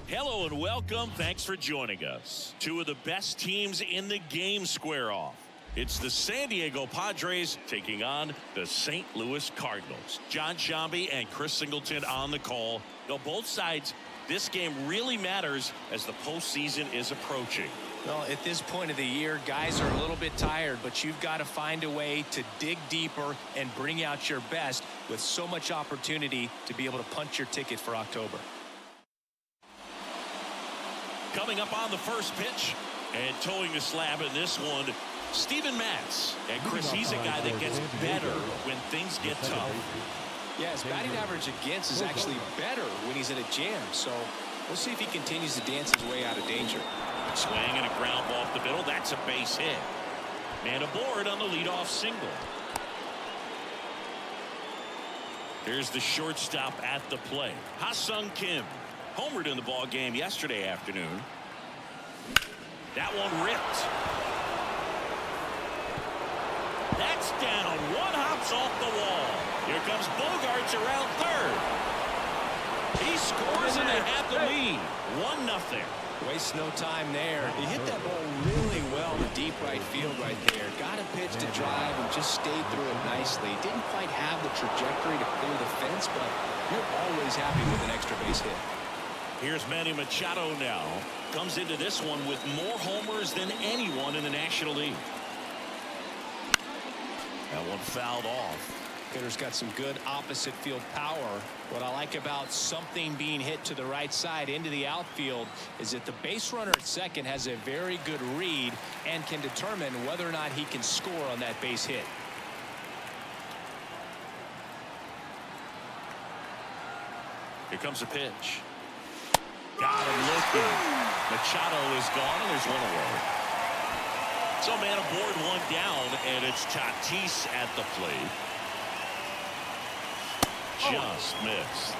Hello and welcome. Thanks for joining us. Two of the best teams in the game square off. It's the San Diego Padres taking on the St. Louis Cardinals. John Shambi and Chris Singleton on the call. Now, both sides, this game really matters as the postseason is approaching. Well, at this point of the year, guys are a little bit tired, but you've got to find a way to dig deeper and bring out your best with so much opportunity to be able to punch your ticket for October. Coming up on the first pitch and towing the slab in this one, Steven Matz. And Chris, he's a guy that gets better when things get tough. Yeah, his batting average against is actually better when he's in a jam. So we'll see if he continues to dance his way out of danger. Swing and a ground ball up the middle. That's a base hit. Man aboard on the leadoff single. Here's the shortstop at the plate. Ha-Sung Kim homered in the ball game yesterday afternoon. That one ripped. That's down. One hops off the wall. Here comes Bogarts around third. He scores and they have the lead. 1-0. Waste no time there. He hit that ball really well in the deep right field right there. Got a pitch to drive and just stayed through it nicely. Didn't quite have the trajectory to clear the fence, but you're always happy with an extra base hit. Here's Manny Machado now. Comes into this one with more homers than anyone in the National League. That one fouled off. Hitter's got some good opposite field power. What I like about something being hit to the right side into the outfield is that the base runner at second has a very good read and can determine whether or not he can score on that base hit. Here comes a pitch. Got him looking. Machado is gone and there's one away. So man aboard, one down, and it's Tatis at the plate. Just missed.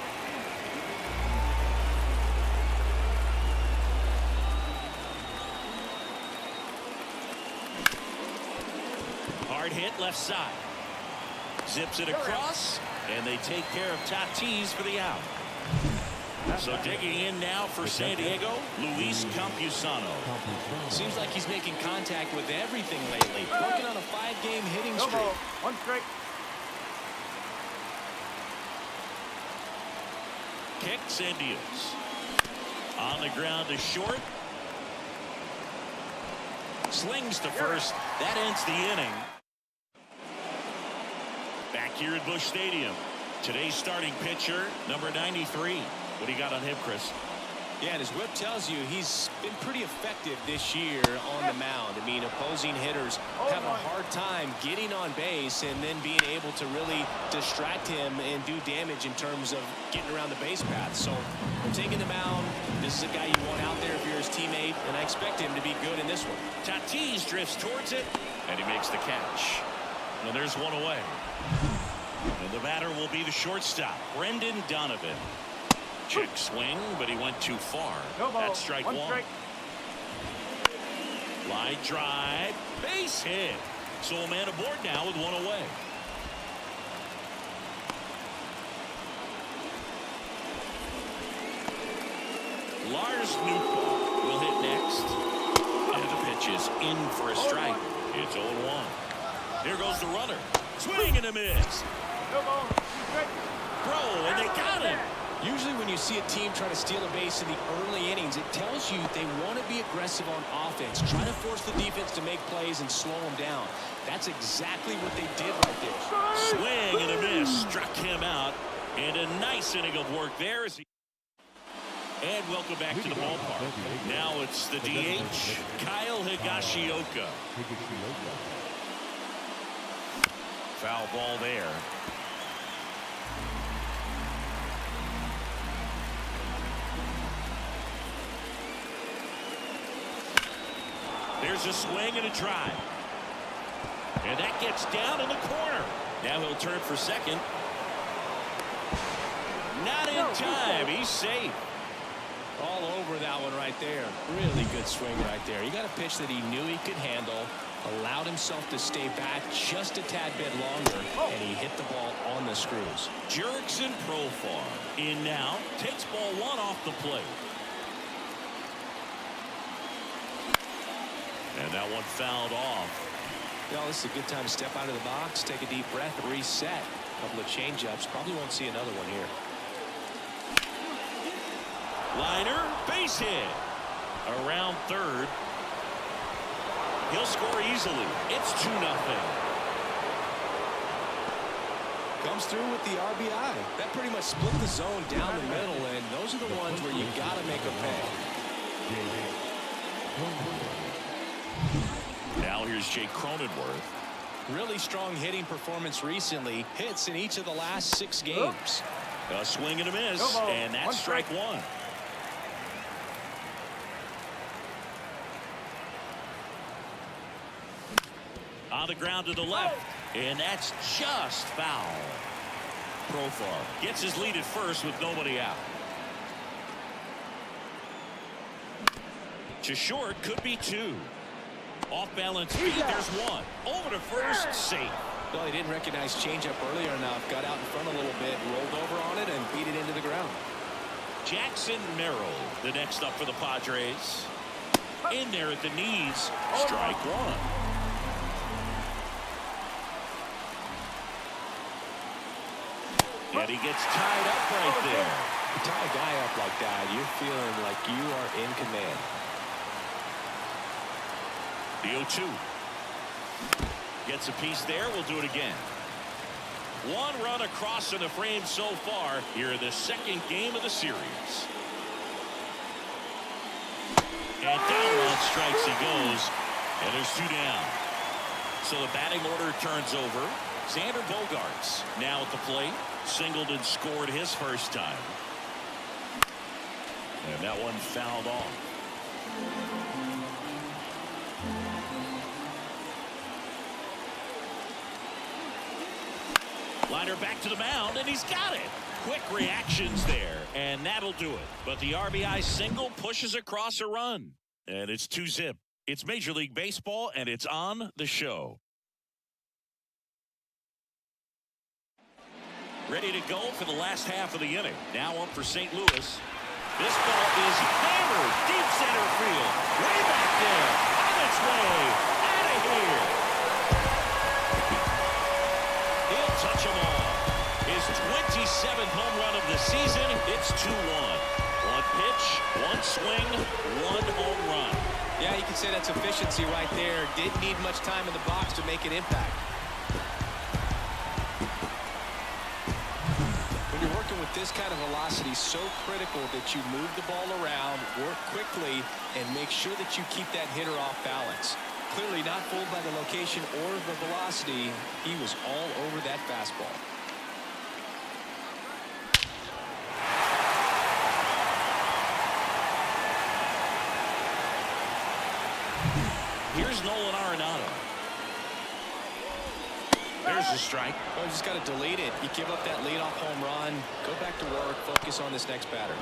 Hard hit left side. Zips it across, and they take care of Tatis for the out. So digging in now for San Diego, Luis Campusano. Seems like he's making contact with everything lately. Working on a 5-game hitting streak. One strike. Kicks and deals. On the ground to short. Slings to first. That ends the inning. Back here at Busch Stadium. Today's starting pitcher, number 93. What do you got on him, Chris? Yeah, and his whip tells you he's been pretty effective this year on the mound. I mean, opposing hitters have a hard time getting on base and then being able to really distract him and do damage in terms of getting around the base path. So, taking the mound, this is a guy you want out there if you're his teammate, and I expect him to be good in this one. Tatis drifts towards it, and he makes the catch. And there's one away. And the batter will be the shortstop, Brendan Donovan. Check swing, but he went too far. That's strike one. Line drive, base hit. So a man aboard now with one away. Lars Nootbaar will hit next. And the pitch is in for a strike. It's 0-1. Here goes the runner. Swing and a miss. Throw, and they got him. Usually when you see a team try to steal a base in the early innings, it tells you they want to be aggressive on offense, try to force the defense to make plays and slow them down. That's exactly what they did right there. Swing and a miss. Struck him out. And a nice inning of work there. And welcome back to the ballpark. Now it's the DH, Kyle Higashioka. Foul ball there. There's a swing and a drive. And that gets down in the corner. Now he'll turn for second. Not in time. He's safe. All over that one right there. Really good swing right there. He got a pitch that he knew he could handle, allowed himself to stay back just a tad bit longer, and he hit the ball on the screws. Jurickson Profar in now, takes ball one off the plate. And that one fouled off. Well, this is a good time to step out of the box, take a deep breath, and reset. A couple of change-ups. Probably won't see another one here. Liner, base hit. Around third. He'll score easily. It's 2-0. Comes through with the RBI. That pretty much split the zone down the middle, and those are the ones where you got to make a pay. Now here's Jake Cronenworth. Really strong hitting performance recently. Hits in each of the last 6 games. A swing and a miss, and that's strike one. On the ground to the left, and that's just foul. Profar gets his lead at first with nobody out. To short, could be 2. Off balance speed, there's 1. Over to first, safe. Well, he didn't recognize changeup earlier enough. Got out in front a little bit, rolled over on it, and beat it into the ground. Jackson Merrill, the next up for the Padres. In there at the knees, strike one. And he gets tied up right there. You tie a guy up like that, you're feeling like you are in command. The 0-2. Gets a piece there. We'll do it again. 1 run across in the frame so far here in the second game of the series. And down on strikes he goes. And there's 2 down. So the batting order turns over. Xander Bogaerts now at the plate. Singled and scored his first time. And that one fouled off. Liner back to the mound, and he's got it. Quick reactions there, and that'll do it. But the RBI single pushes across a run, and it's 2-zip. It's Major League Baseball, and it's on the show. Ready to go for the last half of the inning. Now up for St. Louis. This ball is hammered deep center field. Way back there. On its way. Out of here. He'll touch them all. His 27th home run of the season. It's 2-1. 1 pitch, 1 swing, 1 home run. Yeah, you can say that's efficiency right there. Didn't need much time in the box to make an impact. When you're working with this kind of velocity, so critical that you move the ball around, work quickly, and make sure that you keep that hitter off balance. Clearly not fooled by the location or the velocity. He was all over that fastball. Here's Nolan Arenado. There's the strike. Well, you just got to delete it. You give up that leadoff home run. Go back to work. Focus on this next batter.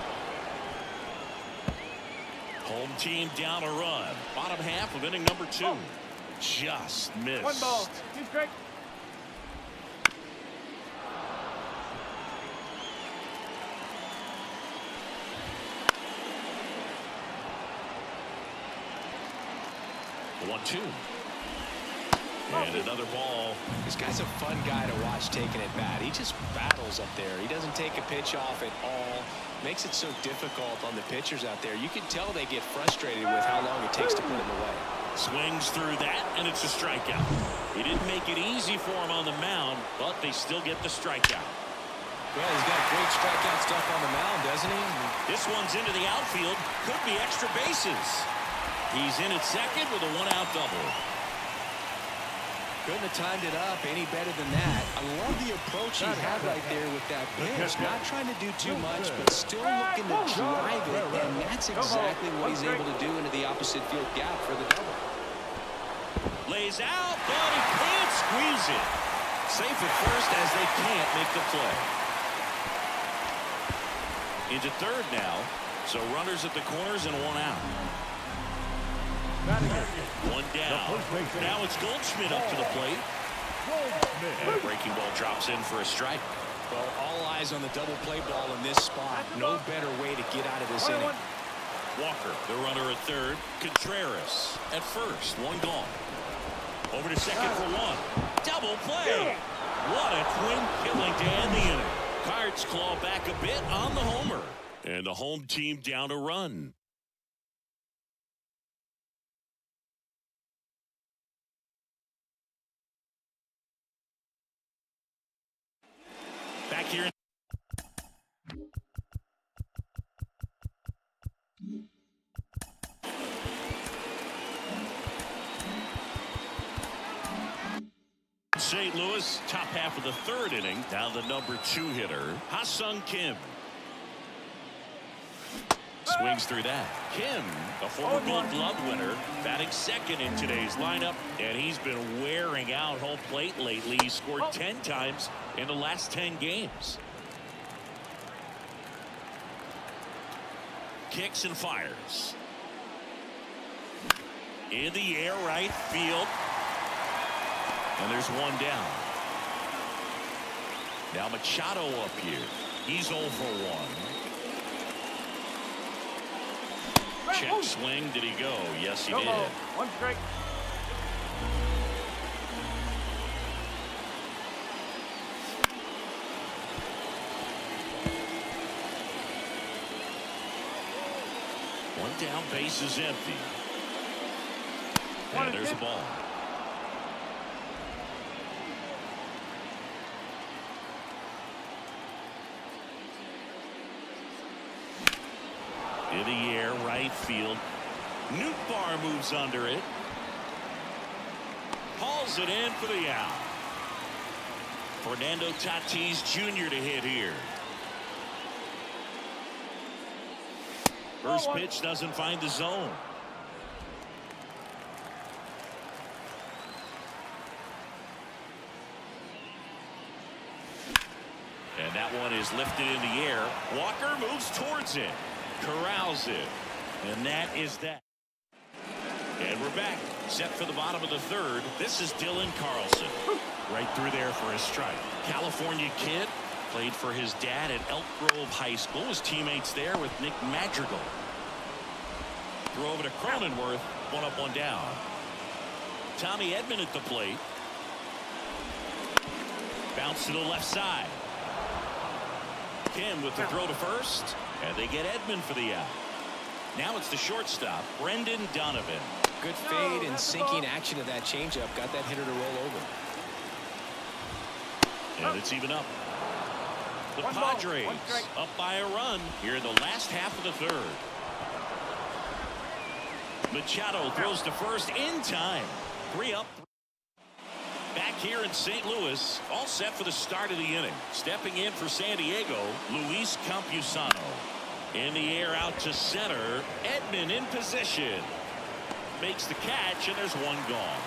Home team down a run. Bottom half of inning number 2. Just missed. 1 ball. 2 strike. The 1-2. And another ball. This guy's a fun guy to watch taking at bat. He just battles up there. He doesn't take a pitch off at all. Makes it so difficult on the pitchers out there. You can tell they get frustrated with how long it takes to put him away. Swings through that, and it's a strikeout. He didn't make it easy for him on the mound, but they still get the strikeout. Well, he's got great strikeout stuff on the mound, doesn't he? This one's into the outfield. Could be extra bases. He's in at second with a 1-out double. Couldn't have timed it up any better than that. I love the approach he had right there with that pitch. Not trying to do too much, but still looking to drive it, and that's exactly what he's able to do into the opposite field gap for the double. Lays out, but he can't squeeze it. Safe at first as they can't make the play. Into third now, so runners at the corners and 1 out. 1 down. Now it's Goldschmidt up to the plate. And a breaking ball drops in for a strike. Well, all eyes on the double play ball in this spot. No better way to get out of this inning. Walker, the runner at third. Contreras at first. One gone. Over to second for one. Double play. What a twin killing to end the inning. Cards claw back a bit on the homer. And the home team down a run. Back here. St. Louis, top half of the third inning. Now the number 2 hitter, Ha-Seong Kim. Swings through that. Kim, a former Gold Glove winner, batting second in today's lineup, and he's been wearing out home plate lately. He scored 10 times in the last 10 games. Kicks and fires. In the air, right field. And there's one down. Now Machado up here. He's 0 for 1. Check swing. Did he go? Yes, he did. One strike. One down, base is empty. And there's a ball. In the air, right field. Nootbaar moves under it. Hauls it in for the out. Fernando Tatis Jr. to hit here. First pitch doesn't find the zone. And that one is lifted in the air. Walker moves towards it. Corrals it. And that is that. And we're back. Set for the bottom of the third. This is Dylan Carlson. Right through there for a strike. California kid. Played for his dad at Elk Grove High School. His teammates there with Nick Madrigal. Throw over to Cronenworth. One up, one down. Tommy Edman at the plate. Bounce to the left side. Kim with the throw to first. And they get Edman for the out. Now it's the shortstop, Brendan Donovan. Good fade and sinking action of that changeup. Got that hitter to roll over. And it's even up. The Padres up by a run here in the last half of the third. Machado throws to first in time. 3 up. Back here in St. Louis, all set for the start of the inning. Stepping in for San Diego, Luis Campusano. In the air out to center. Edman in position. Makes the catch, and there's one gone.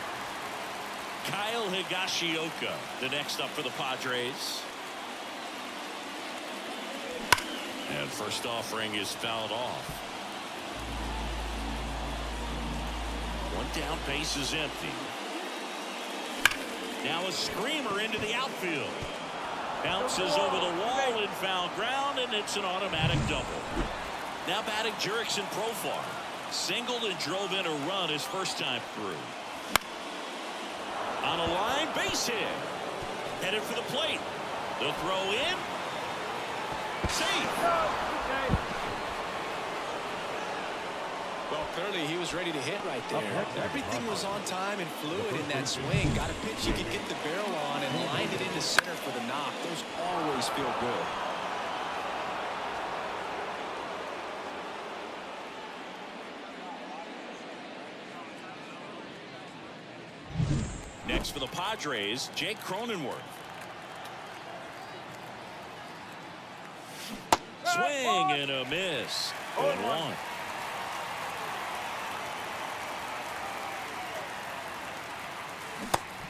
Kyle Higashioka, the next up for the Padres. And first offering is fouled off. One down, base is empty. Now a screamer into the outfield. Bounces over the wall in foul ground, and it's an automatic double. Now batting Jurickson Profar. Singled and drove in a run his first time through. On a line, base hit. Headed for the plate. The throw in. Safe. Well, clearly he was ready to hit right there. Everything was on time and fluid in that swing. Got a pitch he could get the barrel on and lined it into center for the knock. Those always feel good. Next for the Padres, Jake Cronenworth. Swing and a miss. 0-1.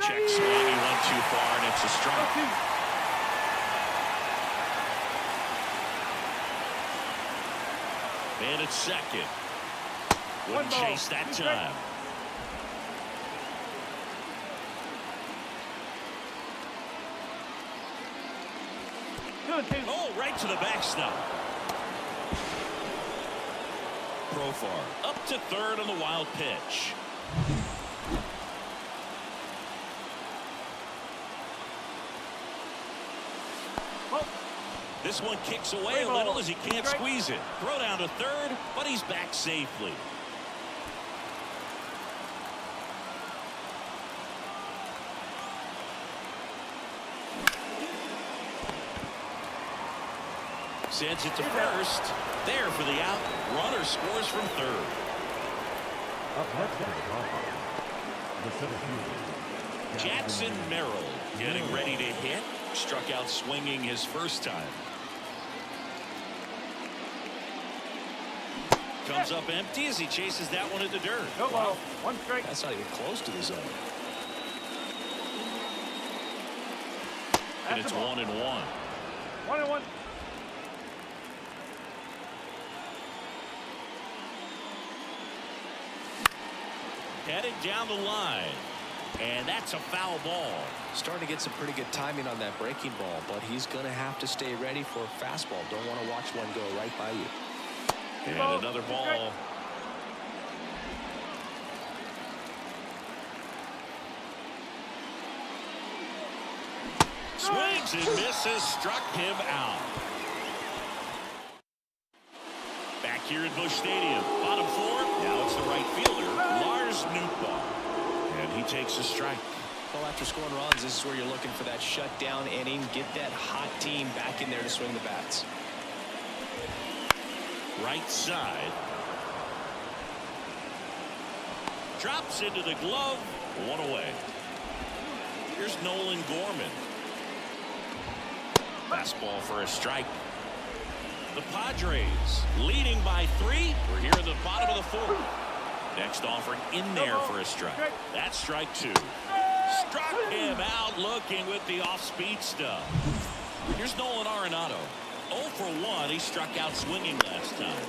Check swing, he went too far, and it's a strike. And it's second. Wouldn't chase that time. Oh, right to the backstop. Profar up to third on the wild pitch. This one kicks away a little as he can't squeeze it. Throw down to third, but he's back safely. Sends it to first. There for the out. Runner scores from third. Up next to the center fielder, Jackson Merrill getting ready to hit. Struck out swinging his first time. Comes up empty as he chases that one in the dirt. Wow. One strike. That's not even close to the zone. And it's 1-1. 1-1. Headed down the line. And that's a foul ball. Starting to get some pretty good timing on that breaking ball, but he's going to have to stay ready for a fastball. Don't want to watch one go right by you. And another ball. Swings and misses. Struck him out. Back here at Busch Stadium. Bottom four. Now it's the right fielder, Lars Nootbaar. And he takes a strike. Well, after scoring runs, this is where you're looking for that shutdown inning. Get that hot team back in there to swing the bats. Right side. Drops into the glove. One away. Here's Nolan Gorman. Fastball for a strike. The Padres leading by 3. We're here in the bottom of the fourth. Next offering in there for a strike. That's strike 2. Struck him out looking with the off-speed stuff. Here's Nolan Arenado. 0 for 1. He struck out swinging last time.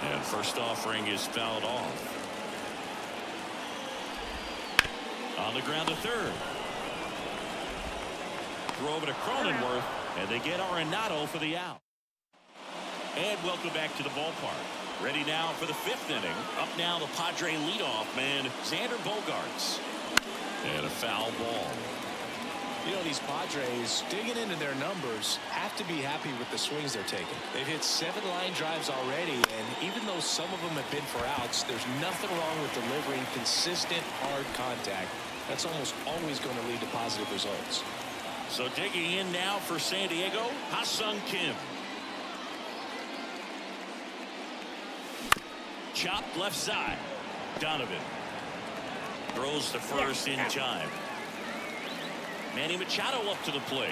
And first offering is fouled off. On the ground to third. Throw over to Cronenworth, and they get Arenado for the out. And welcome back to the ballpark. Ready now for the 5th inning. Up now the Padre leadoff man, Xander Bogaerts. And a foul ball. You know, these Padres, digging into their numbers, have to be happy with the swings they're taking. They've hit 7 line drives already, and even though some of them have been for outs, there's nothing wrong with delivering consistent, hard contact. That's almost always going to lead to positive results. So digging in now for San Diego, Ha-Sung Kim. Chopped left side. Donovan throws to first in time. Manny Machado up to the plate.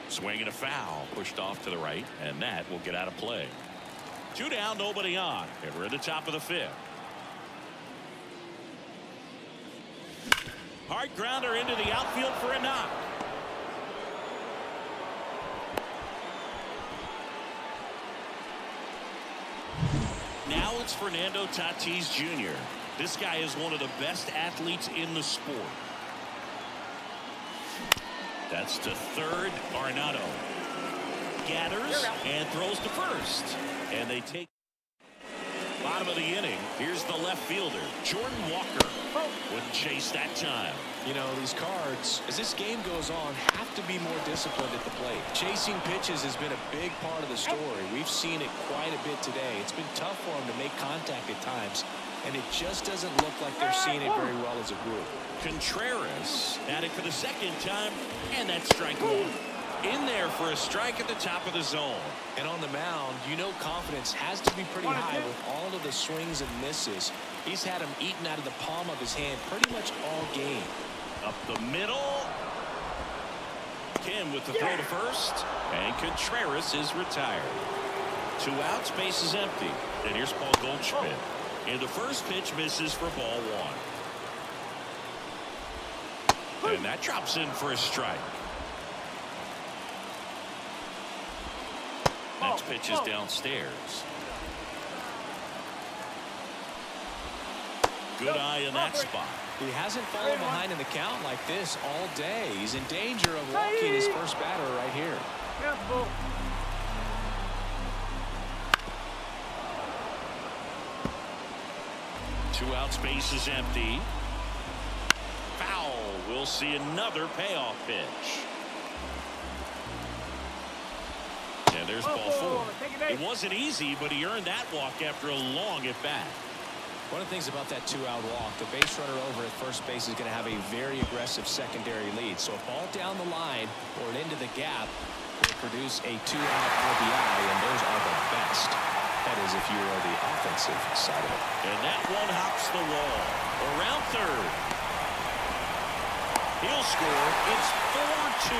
Swinging a foul, pushed off to the right, and that will get out of play. 2 down, nobody on, and we're at the top of the 5th. Hard grounder into the outfield for a knock. Now it's Fernando Tatis Jr. This guy is one of the best athletes in the sport. That's to third. Arenado gathers and throws to first. And they take bottom of the inning. Here's the left fielder, Jordan Walker. Wouldn't chase that time. You know, these Cards, as this game goes on, have to be more disciplined at the plate. Chasing pitches has been a big part of the story. We've seen it quite a bit today. It's been tough for them to make contact at times, and it just doesn't look like they're seeing it very well as a group. Contreras at it for the 2nd time, and that's strike 1. In there for a strike at the top of the zone. And on the mound, you know confidence has to be pretty high with all of the swings and misses. He's had them eaten out of the palm of his hand pretty much all game. Up the middle. Kim with the throw to first. And Contreras is retired. 2 outs, base is empty. And here's Paul Goldschmidt. And the first pitch misses for ball 1. And that drops in for a strike. Next pitch is downstairs. Good eye in that spot. He hasn't fallen behind in the count like this all day. He's in danger of walking his first batter right here. Careful. Two out, space is empty. Foul. We'll see another payoff pitch. And there's ball four. It wasn't easy, but he earned that walk after a long at bat. One of the things about that two-out walk, the base runner over at first base is going to have a very aggressive secondary lead. So a ball down the line or into the gap will produce a two-out RBI, and those are the best. That is if you are the offensive side of it. And that one hops the wall. Around third. He'll score. It's 4-2.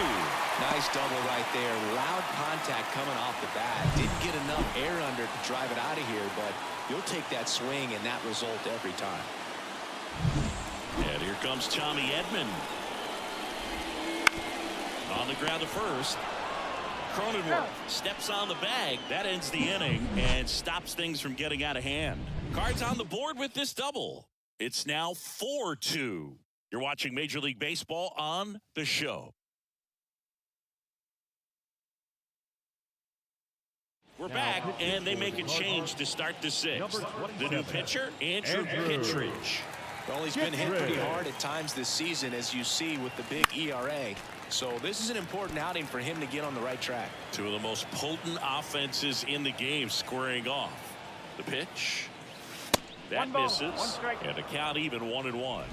Nice double right there. Loud contact coming off the bat. Didn't get enough air under to drive it out of here, but you'll take that swing and that result every time. And here comes Tommy Edman. On the ground to first. Cronenworth steps on the bag. That ends the inning and stops things from getting out of hand. Cards on the board with this double. It's now 4-2. You're watching Major League Baseball on The Show. We're back, and they make a change to start the sixth. The new pitcher, Andrew Kittredge. Well, he's been hit pretty hard at times this season, as you see with the big ERA. So this is an important outing for him to get on the right track. Two of the most potent offenses in the game squaring off. The pitch. That misses. And a count even 1-1.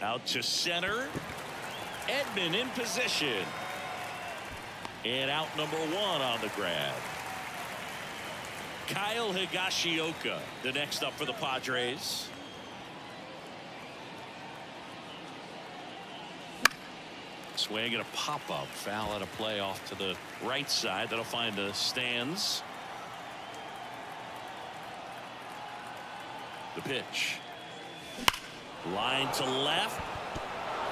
Out to center. Edman in position. And out number one on the grab. Kyle Higashioka, the next up for the Padres. Swing and a pop-up. Foul and a play off to the right side. That'll find the stands. The pitch. Line to left.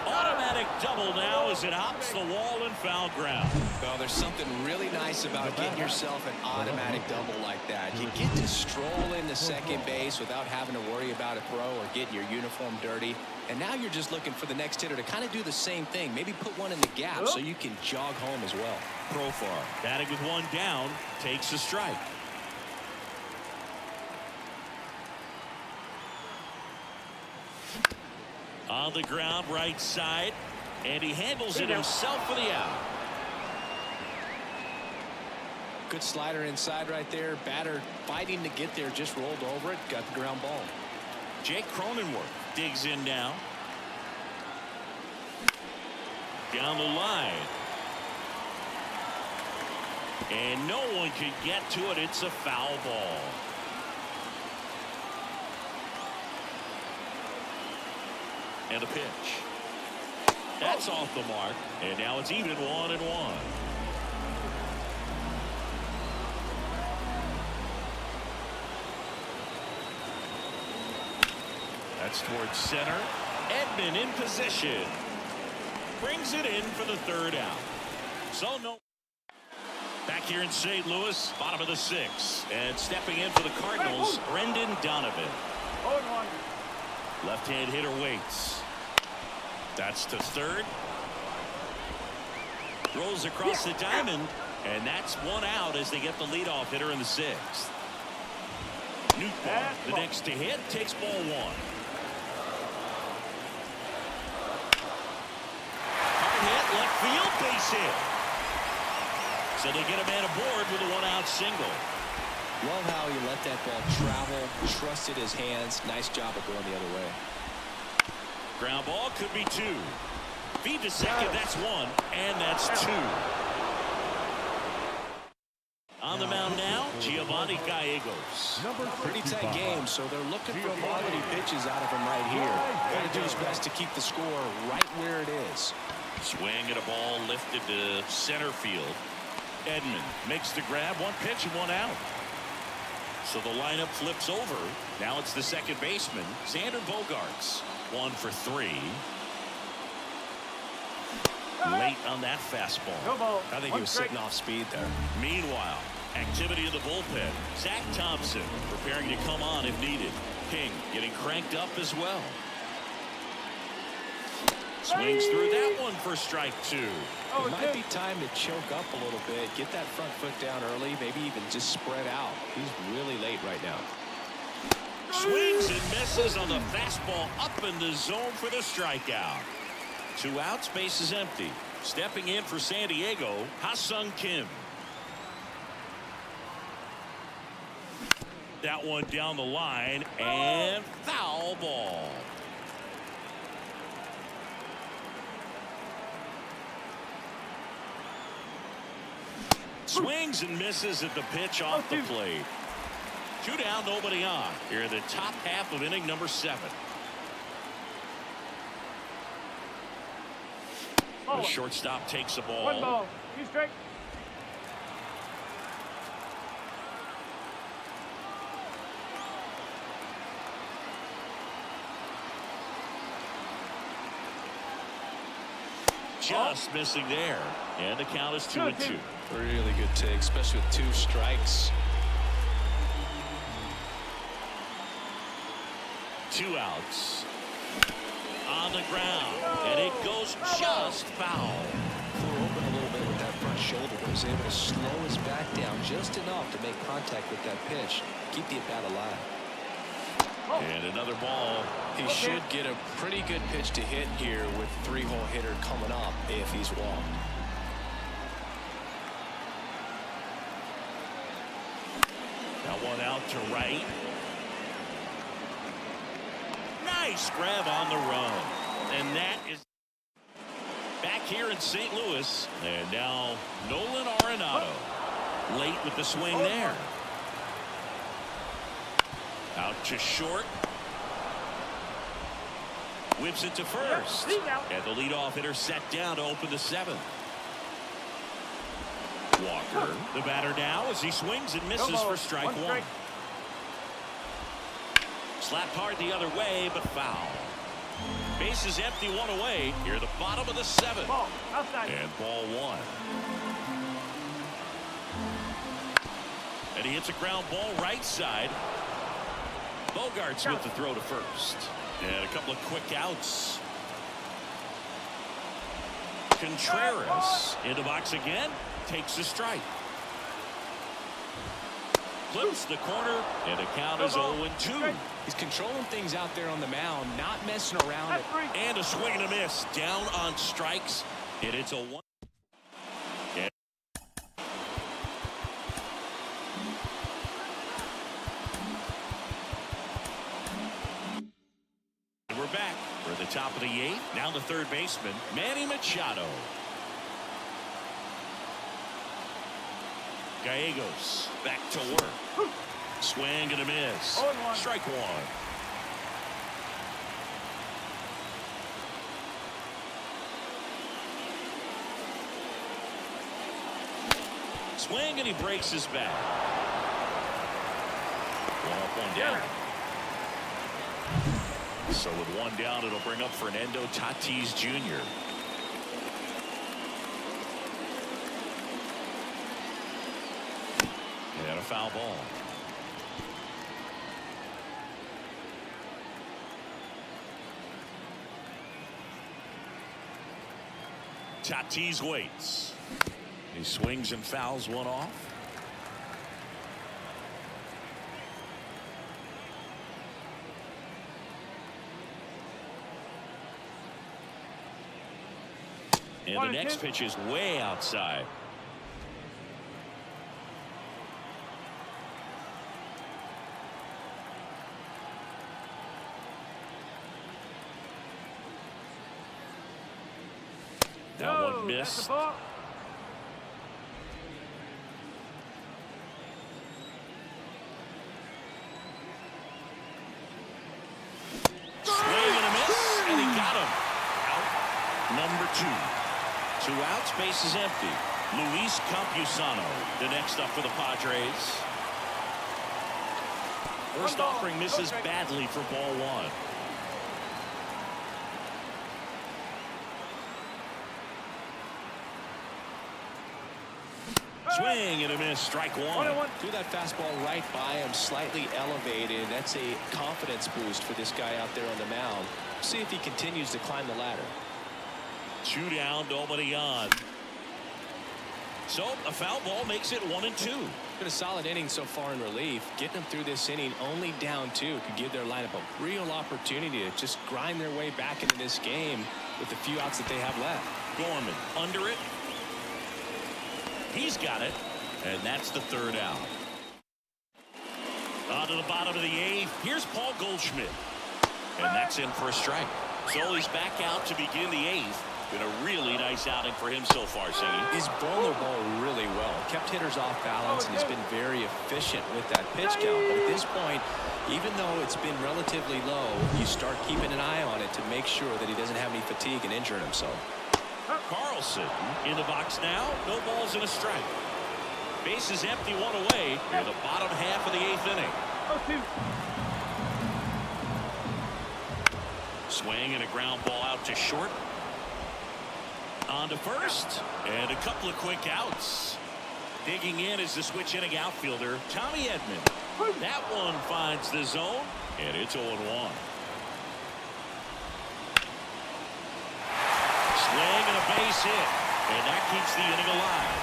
Automatic double now as it hops the wall and foul ground. Well, there's something really nice about getting yourself an automatic double like that. You get to stroll into second base without having to worry about a throw or getting your uniform dirty. And now you're just looking for the next hitter to kind of do the same thing. Maybe put one in the gap so you can jog home as well. Profar batting with one down, takes a strike. On the ground, right side, and he handles it himself for the out. Good slider inside right there. Batter fighting to get there, just rolled over it, got the ground ball. Jake Cronenworth digs in now. Down the line. And no one can get to it. It's a foul ball. And a pitch. That's off the mark. And now it's even 1-1. That's towards center. Edman in position. Brings it in for the third out. So no. Back here in St. Louis, bottom of the sixth. And stepping in for the Cardinals, Brendan Donovan. 0-1. Left-hand hitter waits. That's to third. Throws across the diamond. And that's one out as they get the leadoff hitter in the sixth. Newton, the next to hit, takes ball one. Hard hit, left field, base hit. So they get a man aboard with a one-out single. Love how he let that ball travel, trusted his hands. Nice job of going the other way. Ground ball could be two. Feed to second, that's one, and that's two. On the mound now, Giovanni Gallegos. Pretty tight game, so they're looking for quality pitches out of him right here. Got to do his best to keep the score right where it is. Swing at a ball lifted to center field. Edman makes the grab, one pitch and one out. So the lineup flips over. Now it's the second baseman, Xander Bogaerts. 1 for 3. late on that fastball. No ball. I think he was sitting off speed there. Meanwhile, activity in the bullpen. Zach Thompson preparing to come on if needed. King getting cranked up as well. Swings through that one for strike 2. It might be time to choke up a little bit, get that front foot down early, maybe even just spread out. He's really late right now. Swings and misses on the fastball up in the zone for the strikeout. 2 outs, base is empty. Stepping in for San Diego, Ha-Sung Kim. That one down the line and foul ball. Swings and misses at the pitch off the plate. 2 down, nobody on. Here in the top half of inning number 7. The shortstop takes the ball. 1 ball. 2 strike. Just missing there. And the count is 2-2. Really good take, especially with 2 strikes. 2 outs. On the ground. And it goes just foul. Flew open a little bit with that front shoulder, but was able to slow his back down just enough to make contact with that pitch. Keep the at-bat alive. And another ball. He should get a pretty good pitch to hit here with 3-hole hitter coming up if he's walked. That one out to right. Nice grab on the run. And that is back here in St. Louis. And now Nolan Arenado late with the swing there. Out to short. Whips it to first. And the leadoff hitter set down to open the 7th. Walker, the batter now as he swings and misses for strike 1. Slapped hard the other way, but foul. Base is empty, 1 away. Here at the bottom of the 7th. And ball 1. And he hits a ground ball right side. Bogarts with the throw to first. And a couple of quick outs. Contreras in the box again. Takes a strike. Clips the corner. And the count is 0-2. He's controlling things out there on the mound, not messing around. And a swing and a miss. Down on strikes. And it's a 1. We're back. We're at the top of the 8th. Now the third baseman, Manny Machado. Gallegos back to work. Swing and a miss. Strike 1. Swing and he breaks his back. 1 up, 1 down. So with 1 down, it'll bring up Fernando Tatis Jr. And a foul ball. Tatis waits. He swings and fouls 1 off. And the next pitch is way outside. That one missed. Number 2. 2 outs, base is empty. Luis Campusano, the next up for the Padres. First offering misses badly for ball 1. Swing and a miss. Strike one. Threw that fastball right by him, slightly elevated. That's a confidence boost for this guy out there on the mound. See if he continues to climb the ladder. 2 down, nobody on. So a foul ball makes it 1-2. Been a solid inning so far in relief. Getting them through this inning only down 2 could give their lineup a real opportunity to just grind their way back into this game with the few outs that they have left. Gorman under it. He's got it, and that's the 3rd out. On to the bottom of the 8th. Here's Paul Goldschmidt, and that's in for a strike. So he's back out to begin the 8th. Been a really nice outing for him so far, Siggy. He's blown the ball really well. Kept hitters off balance, and he's been very efficient with that pitch count. But at this point, even though it's been relatively low, you start keeping an eye on it to make sure that he doesn't have any fatigue and injuring himself. Carlson in the box now. No balls and a strike. Base is empty, 1 away near the bottom half of the 8th inning. Swing and a ground ball out to short. On to first, and a couple of quick outs. Digging in is the switch hitting outfielder Tommy Edman. That one finds the zone, and it's 0-1. Swing and a base hit, and that keeps the inning alive.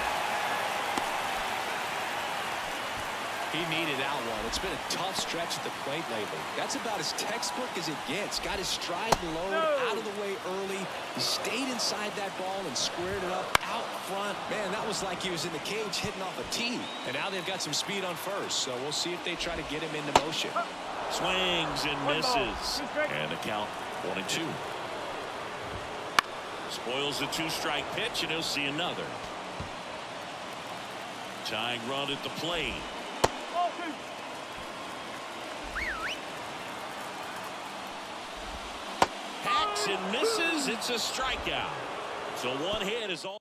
He needed that one. It's been a tough stretch at the plate lately. That's about as textbook as it gets. Got his stride and load out of the way early. He stayed inside that ball and squared it up out front. Man, that was like he was in the cage hitting off a tee. And now they've got some speed on first, so we'll see if they try to get him into motion. Swings and misses. And the count 1-2. Spoils the 2-strike pitch, and he'll see another. Tying run at the plate. Hacks and misses. It's a strikeout. So 1 hit is all.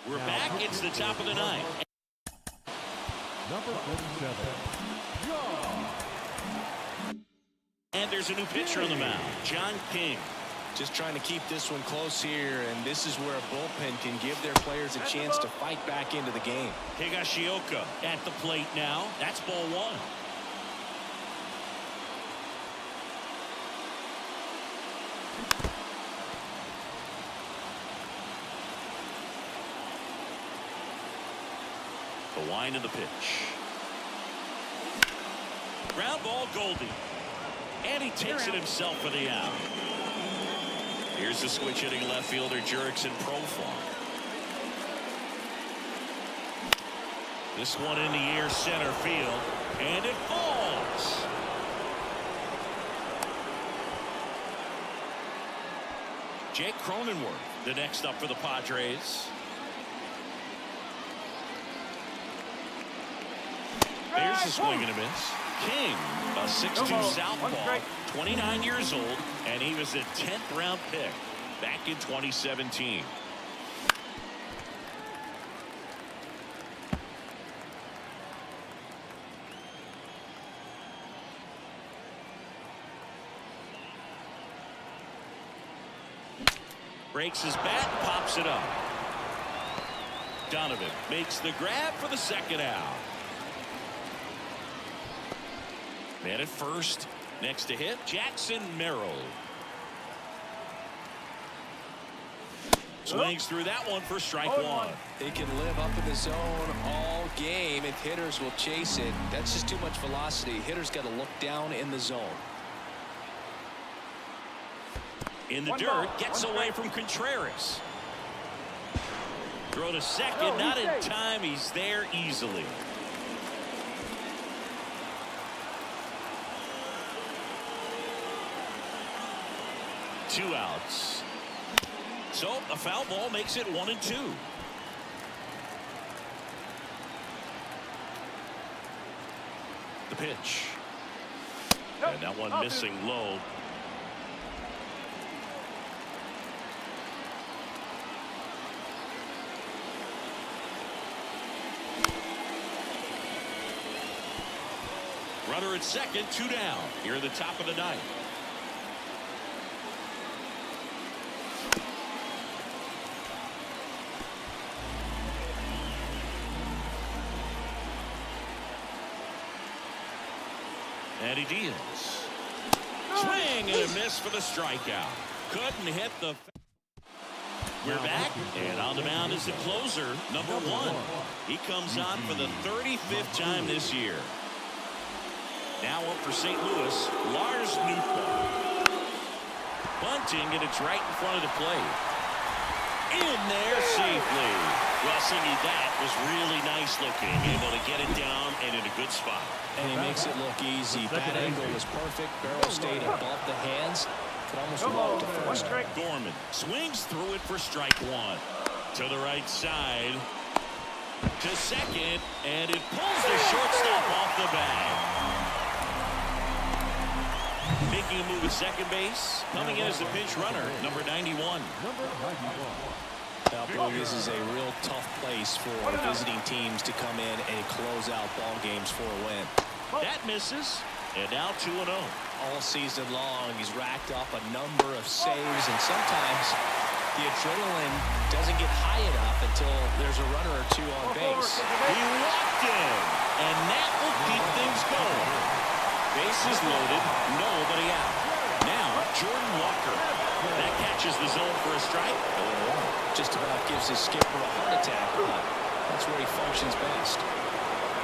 We're back. It's the top of the 9th. Number 47. And there's a new pitcher on the mound, John King. Just trying to keep this one close here, and this is where a bullpen can give their players a chance to fight back into the game. Higashioka at the plate now. That's ball 1. The wind of the pitch. Ground ball, Goldie. And he takes it himself for the out. Here's the switch hitting left fielder Jurickson Profar. This one in the air center field, and it falls. Jake Cronenworth, the next up for the Padres. There's the swing and a miss. King, a 6'2" southpaw, 29 years old, and he was a 10th round pick back in 2017. Breaks his bat, pops it up. Donovan makes the grab for the 2nd out. Man at first, next to hit, Jackson Merrill. Swings through that one for strike 1. They can live up in the zone all game if hitters will chase it. That's just too much velocity. Hitters got to look down in the zone. In the dirt, gets away from Contreras. Throw to second, not in time. He's there easily. Two outs. So a foul ball makes it 1-2. The pitch. And that one missing low. Runner at second, 2 down. Here at the top of the 9th. And he deals. Swing and a miss for the strikeout. Couldn't hit the... We're back, and on the mound is the closer, number 1. He comes on for the 35th time this year. Now up for St. Louis, Lars Nootbaar. Bunting, and it's right in front of the plate. In there safely. Well, Singy, that was really nice looking. Able to get it down and in a good spot. And he makes it look easy. Bat angle was perfect. Barrel stayed above the hands. Could almost walk to first. Gorman swings through it for strike 1. To the right side. To second. And it pulls the shortstop off the bag. Making a move at second base. Coming in as the pinch runner, number 91. I believe this is a real tough place for visiting teams to come in and close out ball games for a win. That misses. And now 2-0. All season long, he's racked up a number of saves, and sometimes the adrenaline doesn't get high enough until there's a runner or two on base. He walked in, and that will keep things going. Bases loaded, nobody out. Now, Jordan Walker. That catches the zone for a strike. Just about gives his skipper a heart attack, but that's where he functions best.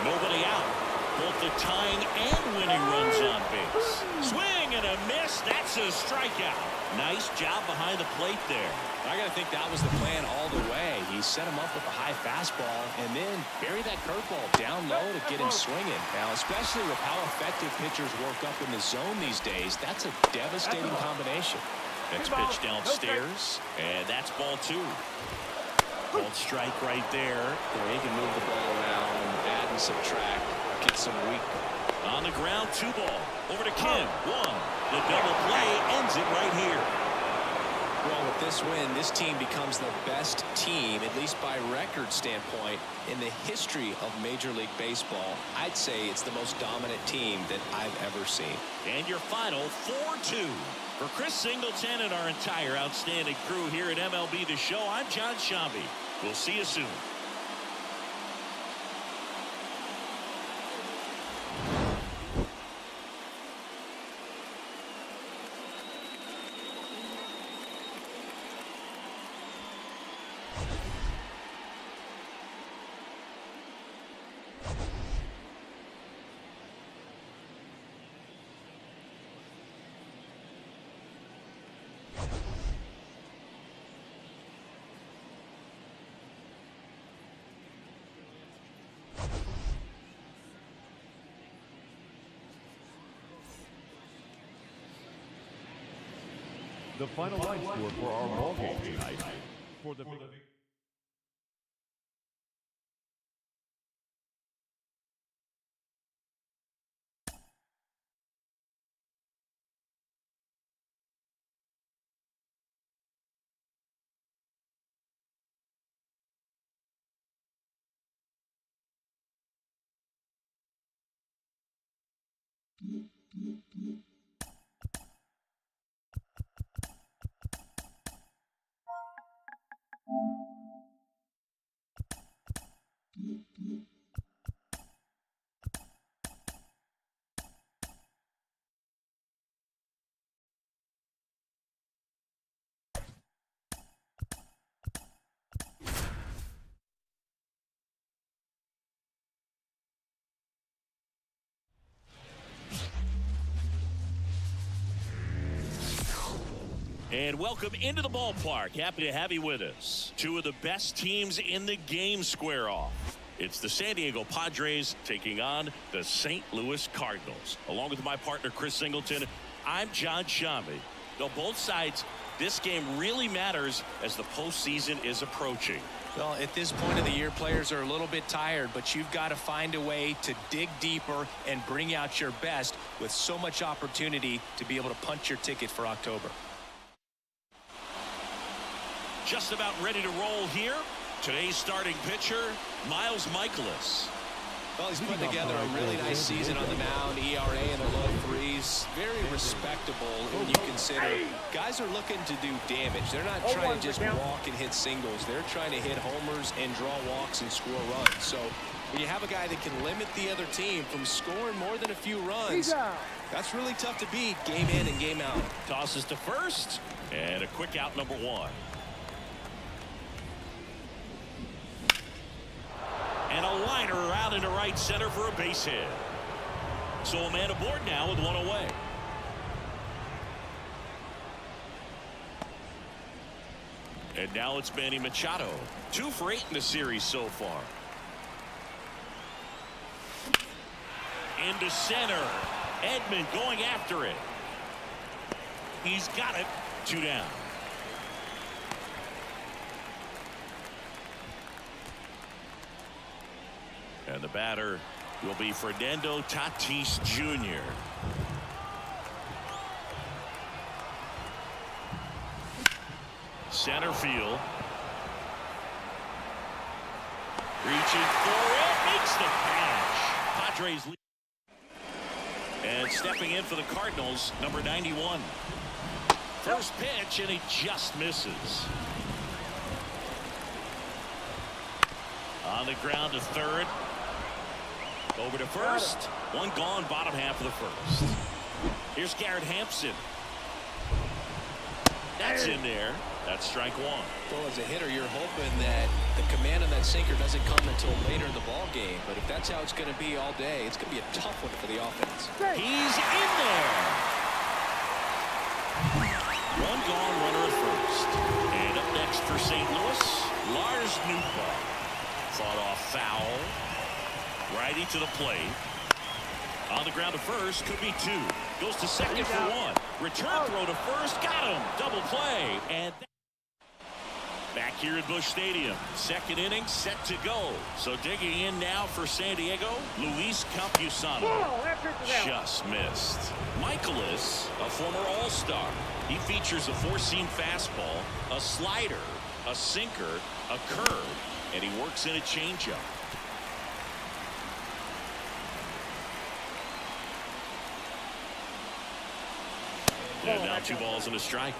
Nobody out. Both the tying and winning runs on base. Swing and a miss. That's a strikeout. Nice job behind the plate there. I got to think that was the plan all the way. He set him up with a high fastball and then bury that curveball down low to get him swinging. Now, especially with how effective pitchers work up in the zone these days, that's a devastating combination. Next pitch downstairs, and that's ball 2. Called strike right there. Yeah, he can move the ball around, add and subtract. Get some weak. On the ground, 2 ball. Over to Kim. 1. The double play ends it right here. Well, with this win, this team becomes the best team, at least by record standpoint, in the history of Major League Baseball. I'd say it's the most dominant team that I've ever seen. And your final 4-2. For Chris Singleton and our entire outstanding crew here at MLB The Show, I'm John Shambi. We'll see you soon. The final line score for our ball game tonight. For the And welcome into the ballpark. Happy to have you with us. 2 of the best teams in the game square off. It's the San Diego Padres taking on the St. Louis Cardinals. Along with my partner, Chris Singleton, I'm John Shambi. Though both sides, this game really matters as the postseason is approaching. Well, at this point of the year, players are a little bit tired, but you've got to find a way to dig deeper and bring out your best with so much opportunity to be able to punch your ticket for October. Just about ready to roll here. Today's starting pitcher, Miles Michaelis. Well, he's put together a really nice season on the mound. ERA in the low 3s. Very respectable when you consider guys are looking to do damage. They're not trying to just walk and hit singles. They're trying to hit homers and draw walks and score runs. So When you have a guy that can limit the other team from scoring more than a few runs, that's really tough to beat game in and game out. Tosses to first, and a quick out, number 1. And a liner out into right center for a base hit. So a man aboard now with 1 away. And now it's Manny Machado. 2 for 8 in the series so far. Into center. Edman going after it. He's got it. 2 down. And the batter will be Fernando Tatis Jr. Center field. Reaching for it. Makes the catch. Padres lead. And stepping in for the Cardinals, number 91. First pitch, and he just misses. On the ground to third. Over to first. 1 gone, bottom half of the first. Here's Garrett Hampson. That's in there. That's strike 1. Well, as a hitter, you're hoping that the command of that sinker doesn't come until later in the ball game. But if that's how it's going to be all day, it's going to be a tough one for the offense. He's in there. 1 gone, runner at first. And up next for St. Louis, Lars Nootbaar. Fought off foul. Righty to the plate. On the ground to first, could be 2. Goes to second for 1. Return throw to first, got him. Double play. And back here at Busch Stadium, second inning set to go. So digging in now for San Diego, Luis Campusano. Just missed. Michaelis, a former All-Star. He features a 4-seam fastball, a slider, a sinker, a curve, and he works in a changeup. And now 2 balls and a strike.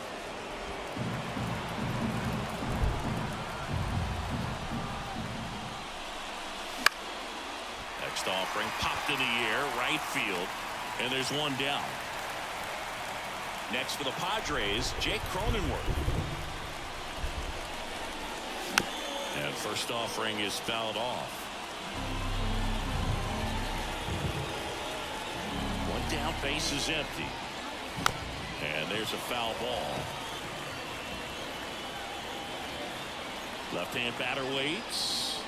Next offering popped in the air, right field, and there's 1 down. Next for the Padres, Jake Cronenworth. And first offering is fouled off. 1 down, base is empty. And there's a foul ball. Left-hand batter waits.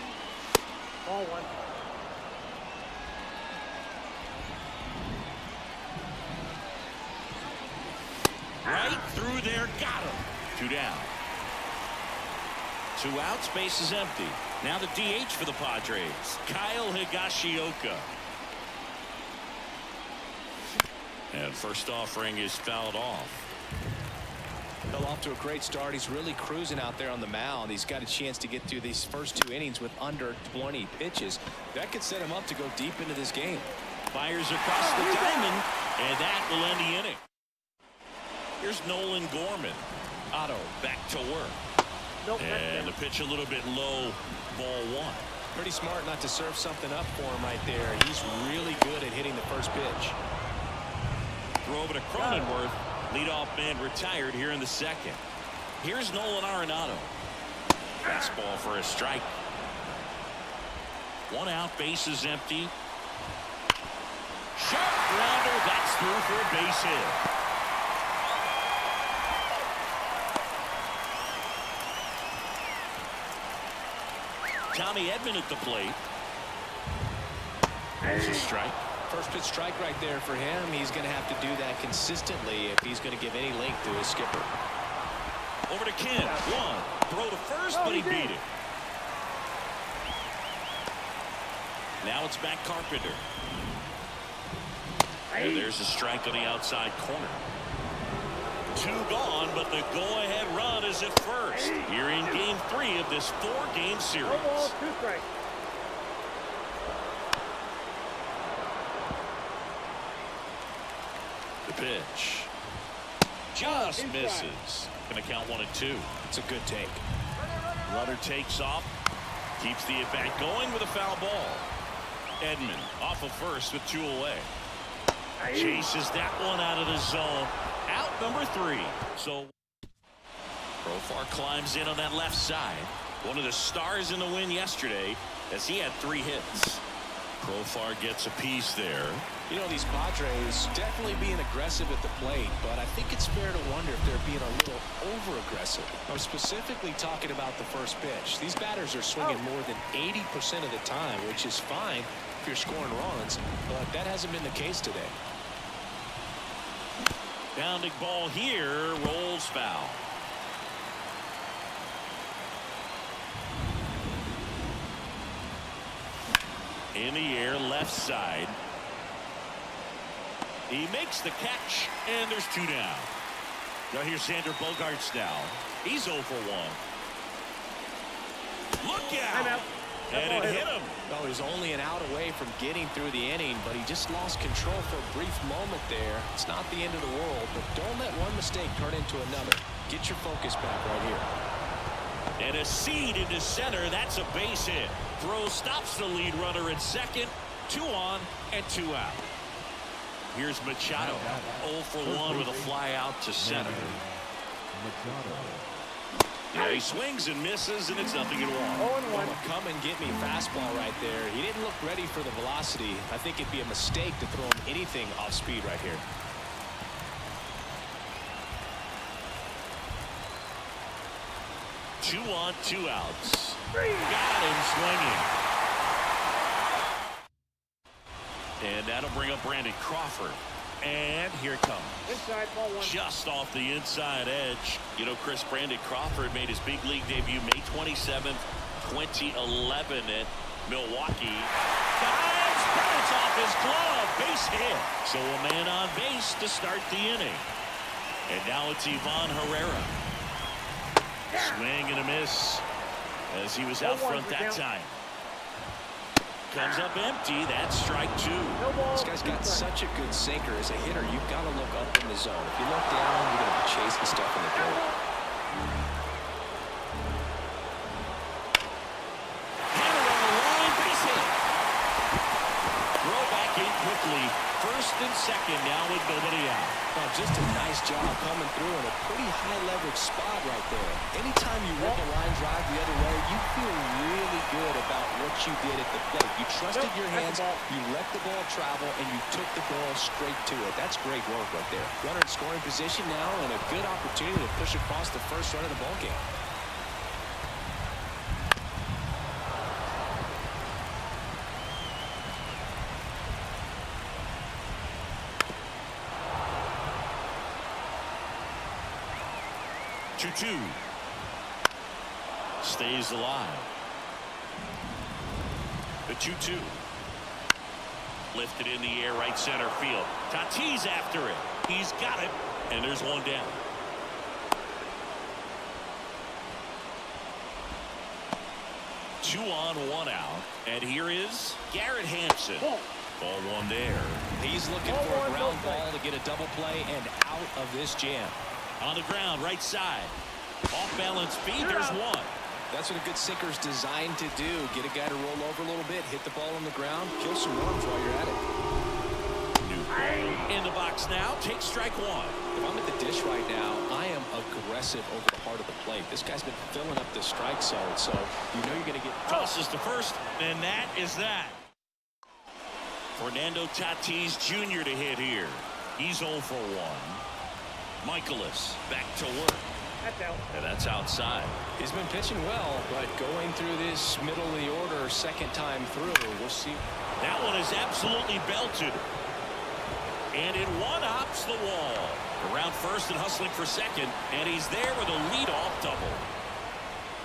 Ball 1. Right through there, got him. 2 down. 2 outs, base is empty. Now the DH for the Padres, Kyle Higashioka. And first offering is fouled off. Fell off to a great start. He's really cruising out there on the mound. He's got a chance to get through these first 2 innings with under 20 pitches. That could set him up to go deep into this game. Fires across the diamond, and that will end the inning. Here's Nolan Gorman. Otto back to work. And the pitch a little bit low, ball 1. Pretty smart not to serve something up for him right there. He's really good at hitting the first pitch. Throw over to Cronenworth. Leadoff man retired here in the second. Here's Nolan Arenado. Fastball for a strike. 1 out, base is empty. Sharp grounder, that's through for a base hit. Tommy Edman at the plate. There's a strike. First pitch strike right there for him. He's going to have to do that consistently if he's going to give any length to his skipper. Over to Kent. 1. Throw to first, but he beat it. Now it's back Carpenter. And there's a strike on the outside corner. 2 gone, but the go-ahead run is at first. Here in game 3 of this 4-game series. 1 ball, 2 strikes. The pitch just misses. Gonna count 1 and 2. It's a good take. Runner takes off, keeps the at-bat going with a foul ball. Edman off of first with 2 away. Chases that one out of the zone. Out number 3. So Profar climbs in on that left side. One of the stars in the win yesterday as he had 3 hits. Profar gets a piece there. You know, these Padres definitely being aggressive at the plate, but I think it's fair to wonder if they're being a little over-aggressive. I'm specifically talking about the first pitch. These batters are swinging more than 80% of the time, which is fine if you're scoring runs, but that hasn't been the case today. Pounding ball here, rolls foul. In the air, left side. He makes the catch, and there's 2 down. Now here's Xander Bogaerts now. He's 0 for 1. Look out! And it hit him. Well, he was only an out away from getting through the inning, but he just lost control for a brief moment there. It's not the end of the world, but don't let one mistake turn into another. Get your focus back right here. And a seed into center. That's a base hit. Throw stops the lead runner at second. 2 on and 2 out. Here's Machado. 0 for 1 with a fly out to center. Yeah, he swings and misses, and it's nothing at 1. Well, come and get me fastball right there. He didn't look ready for the velocity. I think it'd be a mistake to throw him anything off speed right here. Two on, 2 outs. Got him swinging. And that'll bring up Brandon Crawford. And here it comes. Inside, ball 1. Just off the inside edge. You know, Chris, Brandon Crawford made his big league debut May 27th, 2011 at Milwaukee. Dives, bounce off his glove. Base hit. So a man on base to start the inning. And now it's Ivan Herrera. Swing and a miss as he was out front that time. Comes up empty. That's strike 2. This guy's got such a good sinker. As a hitter, you've got to look up in the zone. If you look down, you're going to be chasing stuff in the dirt. Hammer on the line, base hit. Throw back in quickly. First and second now with nobody out. Oh, just a nice job coming through in a pretty high leverage spot right there. Anytime you rip a line drive the other way, you feel really good about what you did at the plate. You trusted your hands, you let the ball travel, and you took the ball straight to it. That's great work right there. Runner in scoring position now, and a good opportunity to push across the first run of the ball game. Two. Stays alive. The 2-2. Lifted in the air, right center field. Tatis after it. He's got it. And there's 1 down. Two on, 1 out. And here is Garrett Hampson. Ball 1 there. He's looking for a ground ball to get a double play and out of this jam. On the ground, right side. Off-balance feed, there's 1. That's what a good sinker's designed to do. Get a guy to roll over a little bit, hit the ball on the ground, kill some runs while you're at it. New ball in the box now. Take strike 1. If I'm at the dish right now, I am aggressive over the heart of the plate. This guy's been filling up the strike zone, so you know you're going to get... Tosses to first, and that is that. Fernando Tatis Jr. to hit here. He's 0 for 1. Michaelis back to work. That's out. And that's outside. He's been pitching well, but going through this middle of the order second time through, we'll see. That one is absolutely belted. And it one-hops the wall. Around first and hustling for second, and he's there with a leadoff double.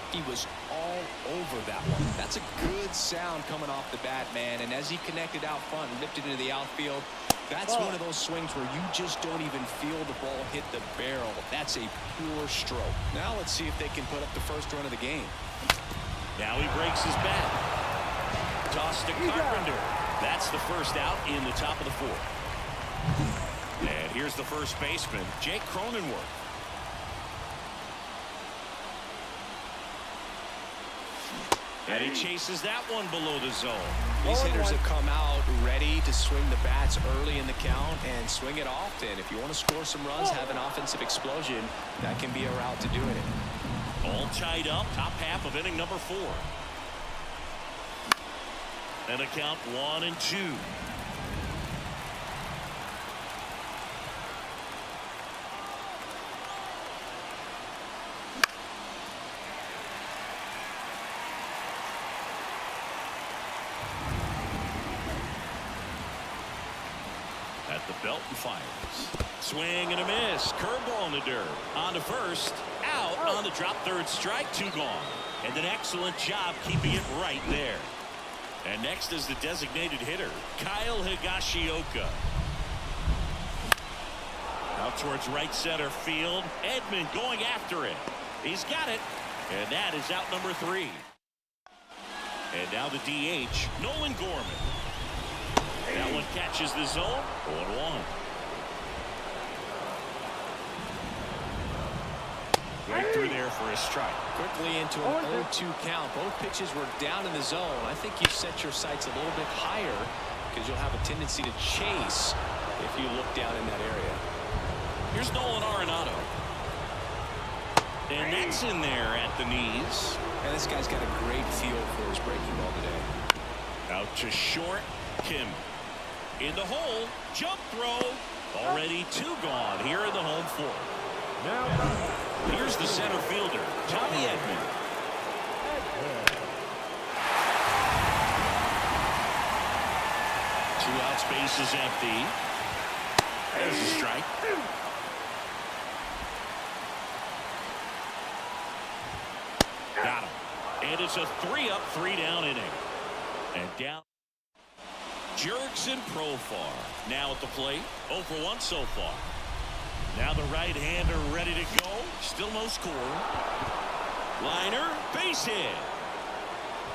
He was all over that one. That's a good sound coming off the bat, man. And as he connected out front and lifted into the outfield, that's one of those swings where you just don't even feel the ball hit the barrel. That's a pure stroke. Now let's see if they can put up the first run of the game. Now he breaks his bat. Toss to Carpenter. That's the first out in the top of the 4th. And here's the first baseman, Jake Cronenworth. And he chases that one below the zone. These hitters have come out ready to swing the bats early in the count and swing it often. If you want to score some runs, have an offensive explosion, that can be a route to doing it. All tied up, top half of inning number 4. And a count 1-2. At the belt and fires. Swing and a miss. Curveball in the dirt. On to first. Out on the drop, third strike. 2 gone. And an excellent job keeping it right there. And next is the designated hitter, Kyle Higashioka. Out towards right center field. Edman going after it. He's got it. And that is out number 3. And now the DH, Nolan Gorman. That one catches the zone. 0-1. Right through there for a strike. Quickly into an 0-2 count. Both pitches were down in the zone. I think you set your sights a little bit higher because you'll have a tendency to chase if you look down in that area. Here's Nolan Arenado. And that's in there at the knees. And this guy's got a great feel for his breaking ball today. Out to short. Kim. In the hole. Jump throw. Already 2 gone here in the home 4. Here's the center fielder, Tommy Edman. 2 outs, base is empty. There's a strike. Got him. And it's a 3-up, 3-down inning. And down. Jurickson Profar now at the plate. 0 for 1 so far. Now the right-hander ready to go. Still no score. Liner, base hit.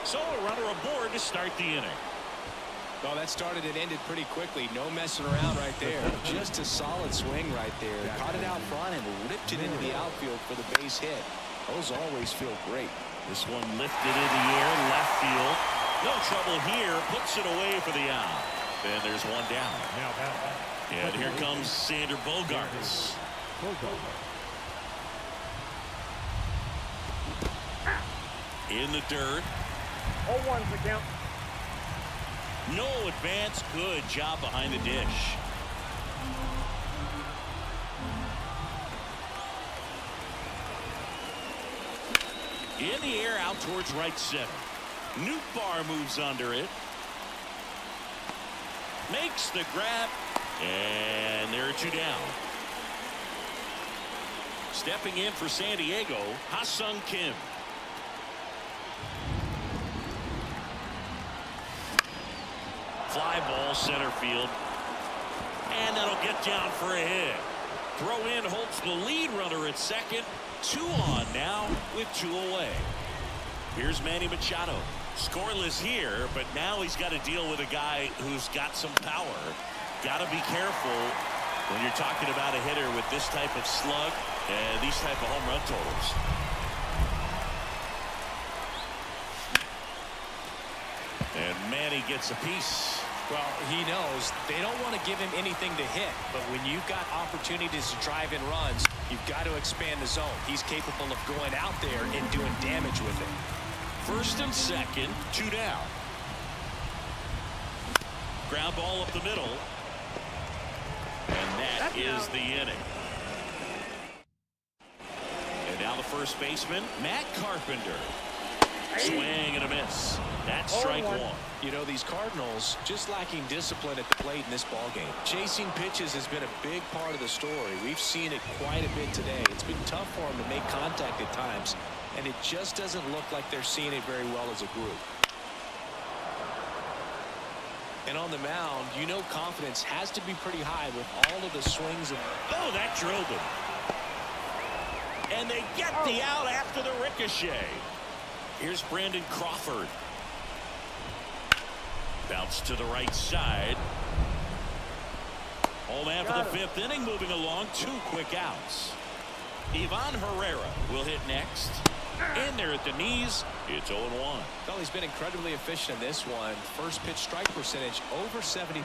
So a runner aboard to start the inning. Well, that started and ended pretty quickly. No messing around right there. Just a solid swing right there. Caught it out front and ripped it into the outfield for the base hit. Those always feel great. This one lifted in the air, left field. No trouble here. Puts it away for the out. And there's one down. And here comes Sander Bogarts. In the dirt. 0-1's the count. No advance. Good job behind the dish. In the air out towards right center. Nootbaar moves under it. Makes the grab. And there are 2 down. Stepping in for San Diego, Ha-Sung Kim. Fly ball center field. And that'll get down for a hit. Throw in Holtz the lead runner at second. 2 on now with 2 away. Here's Manny Machado. Scoreless here, but now he's got to deal with a guy who's got some power. Got to be careful when you're talking about a hitter with this type of slug and these type of home run totals. And Manny gets a piece. Well, he knows they don't want to give him anything to hit, but when you've got opportunities to drive in runs, you've got to expand the zone. He's capable of going out there and doing damage with it. First and second, 2 down. Ground ball up the middle. And that is the inning. And now the first baseman, Matt Carpenter. Swing and a miss. That's strike 1. You know, these Cardinals just lacking discipline at the plate in this ballgame. Chasing pitches has been a big part of the story. We've seen it quite a bit today. It's been tough for them to make contact at times, and it just doesn't look like they're seeing it very well as a group. And on the mound, you know confidence has to be pretty high with all of the swings. Oh, that drilled him. And they get the out after the ricochet. Here's Brandon Crawford. Bounce to the right side. Home man for the 5th inning, moving along. 2 quick outs. Ivan Herrera will hit next. In there at the knees. It's 0-1. Well, he's been incredibly efficient in this one. First pitch strike percentage over 70%.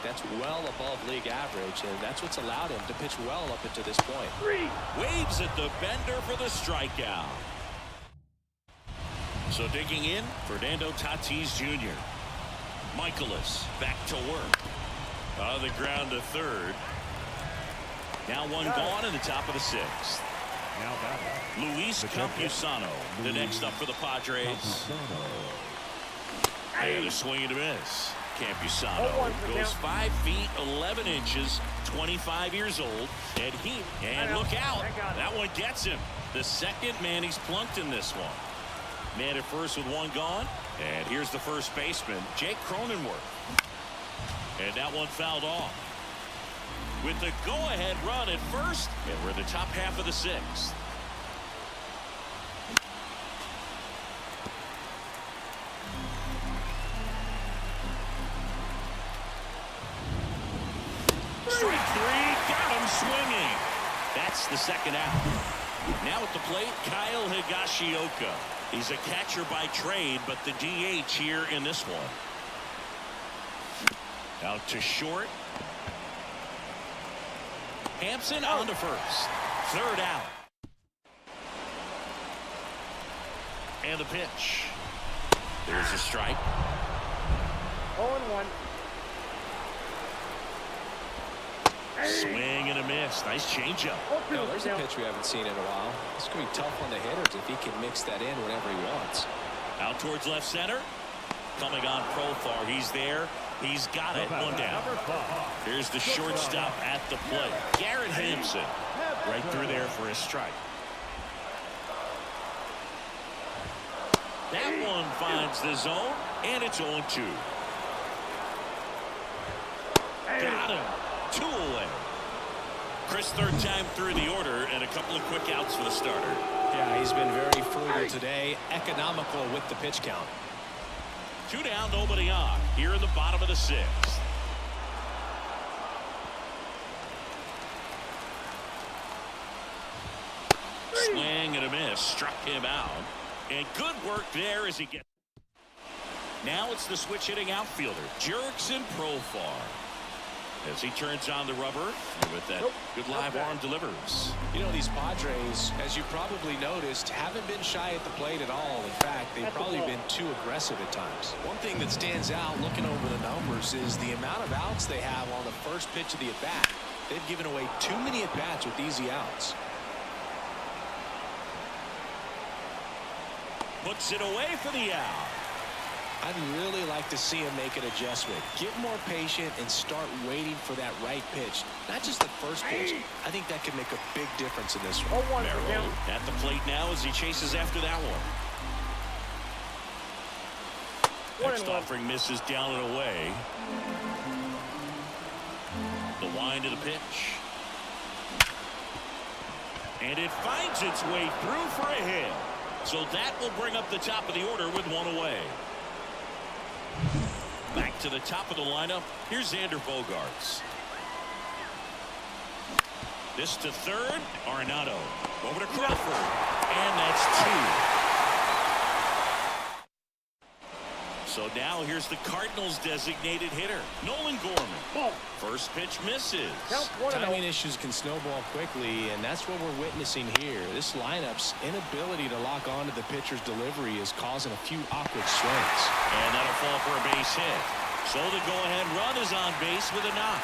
That's well above league average, and that's what's allowed him to pitch well up until this point. Waves at the bender for the strikeout. So digging in, Fernando Tatis Jr. Michaelis back to work. On the ground to third. Now one gone in the top of the sixth. Now batting. Luis Campusano, the next up for the Padres. And a swing and a miss. Campusano goes 5 feet 11 inches, 25 years old, and look out, that one gets him. The second man he's plunked in this one. Man at first with one gone, and here's the first baseman, Jake Cronenworth. And that one fouled off. With the go-ahead run at first, and we're in the top half of the sixth. Strike three, got him swinging. That's the second out. Now at the plate, Kyle Higashioka. He's a catcher by trade, but the DH here in this one. Out to short. Hampson on to first. Third out. And the pitch. There's a strike. 0-1. Swing and a miss. Nice changeup. No, there's a pitch we haven't seen in a while. It's going to be tough on the hitters if he can mix that in whenever he wants. Out towards left center. Coming on Profar. He's there. He's got it. One down. Here's the shortstop at the plate. Garrett Hampson. Right through there for a strike. That one finds the zone, and it's 0-2. Got him. 2 away. Chris, third time through the order, and a couple of quick outs for the starter. Yeah, he's been very frugal today. Economical with the pitch count. 2 down, nobody on. Here in the bottom of the sixth. Swing and a miss. Struck him out. And good work there as he gets. Now it's the switch hitting outfielder, Jurickson Profar. As he turns on the rubber, and with that good live arm delivers. You know, these Padres, as you probably noticed, haven't been shy at the plate at all. In fact, they've probably been too aggressive at times. One thing that stands out looking over the numbers is the amount of outs they have on the first pitch of the at-bat. They've given away too many at-bats with easy outs. Puts it away for the out. I'd really like to see him make an adjustment. Get more patient and start waiting for that right pitch. Not just the first pitch. I think that could make a big difference in this one. Merrill at the plate now as he chases after that one. Next offering misses down and away. The wind of the pitch. And it finds its way through for a hit. So that will bring up the top of the order with 1 away. Back to the top of the lineup. Here's Xander Bogaerts. This to third. Arenado. Over to Crawford. And that's 2. So now here's the Cardinals designated hitter, Nolan Gorman. First pitch misses. Timing issues can snowball quickly, and that's what we're witnessing here. This lineup's inability to lock onto the pitcher's delivery is causing a few awkward swings. And that'll fall for a base hit. So the go-ahead run is on base with a knock.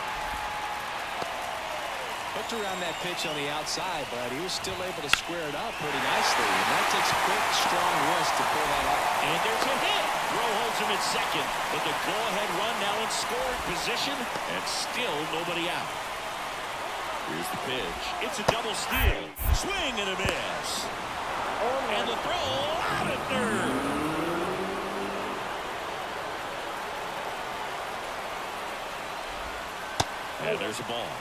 Hooked around that pitch on the outside, but he was still able to square it up pretty nicely. And that takes quick, strong wrist to pull that off. And there's a hit. Rowe holds him at second, but the go-ahead run now in scoring position, and still nobody out. Here's the pitch. It's a double steal. Swing and a miss. And the throw out at third. And there's a ball.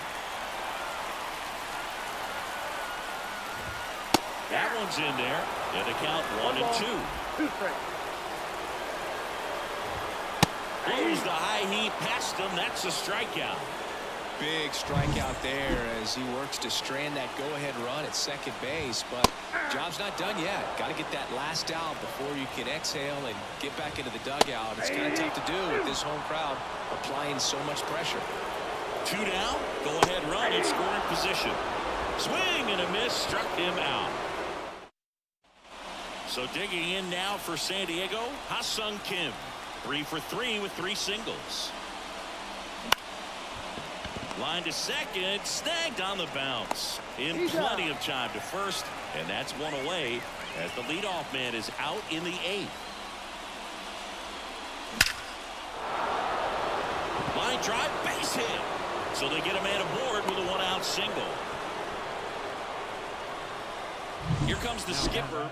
That one's in there. And the count 1-2. Blows the high heat past him. That's a strikeout. big strikeout there as he works to strand that go-ahead run at second base. But job's not done yet. Got to get that last out before you can exhale and get back into the dugout. It's kind of tough to do with this home crowd applying so much pressure. 2 down. Go-ahead run in scoring position. Swing and a miss. Struck him out. So digging in now for San Diego, Ha-Sung Kim. 3 for 3 with 3 singles. Line to second, snagged on the bounce. In plenty of time to first, and that's 1 away as the leadoff man is out in the 8th. Line drive, base hit. So they get a man aboard with a 1-out single. Here comes the skipper.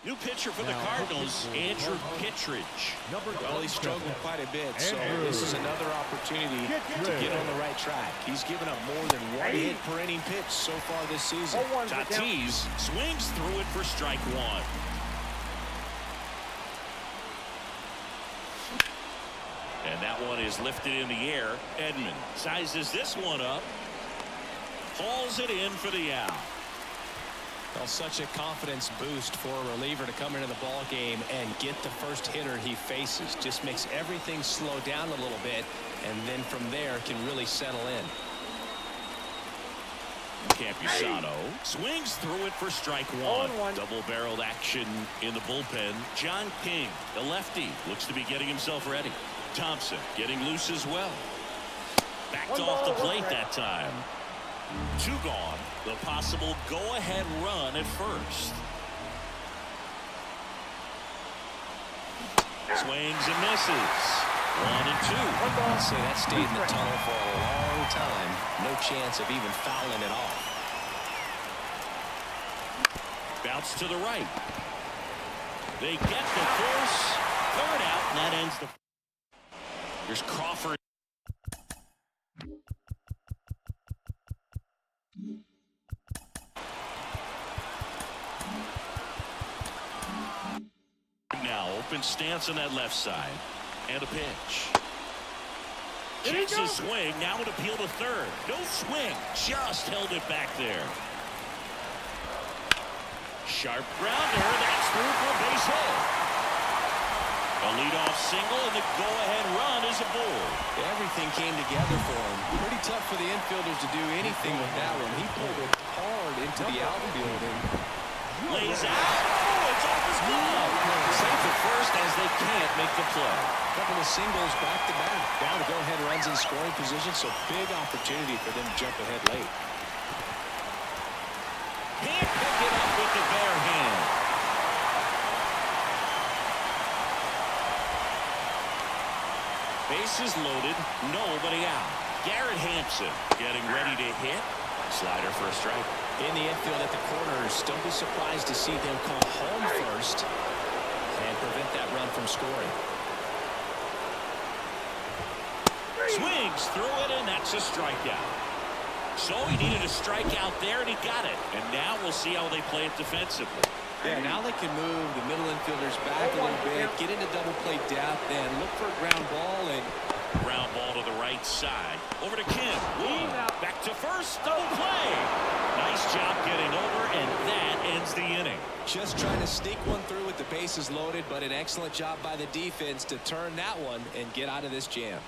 New pitcher for the Cardinals, Andrew Kittredge. Well, he struggled quite a bit, so this is another opportunity to get on the right track. He's given up more than 1 hit per inning pitch so far this season. Tatis swings through it for strike 1. And that one is lifted in the air. Edman sizes this one up. Hauls it in for the out. Well, such a confidence boost for a reliever to come into the ball game and get the first hitter he faces. Just makes everything slow down a little bit, and then from there can really settle in. Campusano swings through it for strike 1. Double-barreled action in the bullpen. John King, the lefty, looks to be getting himself ready. Thompson getting loose as well. Backed off the plate that time. 2 gone. The possible go-ahead run at first. Swings and misses. 1 and 2. I'd say that stayed in the tunnel for a long time. No chance of even fouling it off. Bounce to the right. They get the force. 3rd out, and that ends the. Here's Crawford. Now open stance on that left side. And a pitch. Checks his swing. Now an appeal to 3rd. No swing. Just held it back there. Sharp grounder. That's through for a base hit. A leadoff single, and the go-ahead run is aboard. Everything came together for him. Pretty tough for the infielders to do anything with that one. He pulled it hard into the outfield and lays out. Oh, it's off his glove. Safe at first as they can't make the play. Couple of singles back-to-back. Now the go-ahead runs in scoring position, so big opportunity for them to jump ahead late. Can't pick it up with the bare hand. Bases loaded, nobody out. Garrett Hampson getting ready to hit. Slider for a strike. In the infield at the corners, don't be surprised to see them come home first and prevent that run from scoring. Swings through it, and that's a strikeout. So he needed a strikeout there, and he got it. And now we'll see how they play it defensively. Yeah, now they can move the middle infielders back a little bit, get into double play depth, and look for a ground ball. And ground ball to the right side. Over to Kim. Back to first. Double play. Nice job getting over, and that ends the inning. Just trying to sneak one through with the bases loaded, but an excellent job by the defense to turn that one and get out of this jam.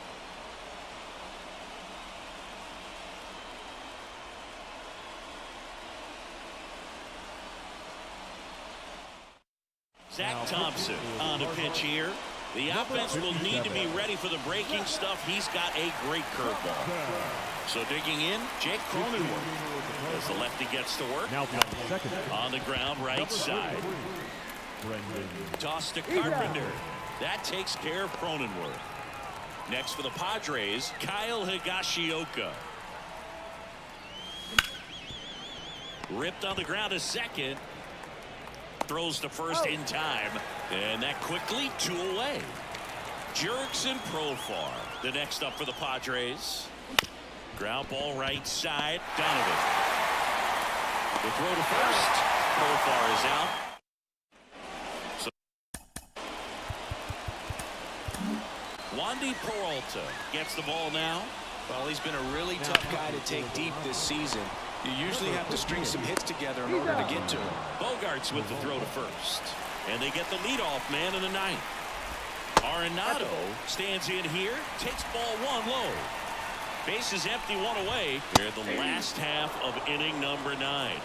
Zach Thompson on a pitch here. The offense will need to be ready for the breaking stuff. He's got a great curveball. So digging in, Jake Cronenworth as the lefty gets to work. Now second. On the ground, right side. Toss to Carpenter. That takes care of Cronenworth. Next for the Padres, Kyle Higashioka. Ripped on the ground to second. Throws to first in time, and that quickly 2 away. Jurickson Profar, the next up for the Padres. Ground ball right side, Donovan. The throw to first. Profar is out. So Wandy Peralta gets the ball now. Well, he's been a really tough guy to take deep this season. You usually have to string some hits together in order to get to him. Bogarts with the throw to first. And they get the leadoff man in the ninth. Arenado stands in here, takes ball one low. Base is empty, one away. We're the last half of inning number 9.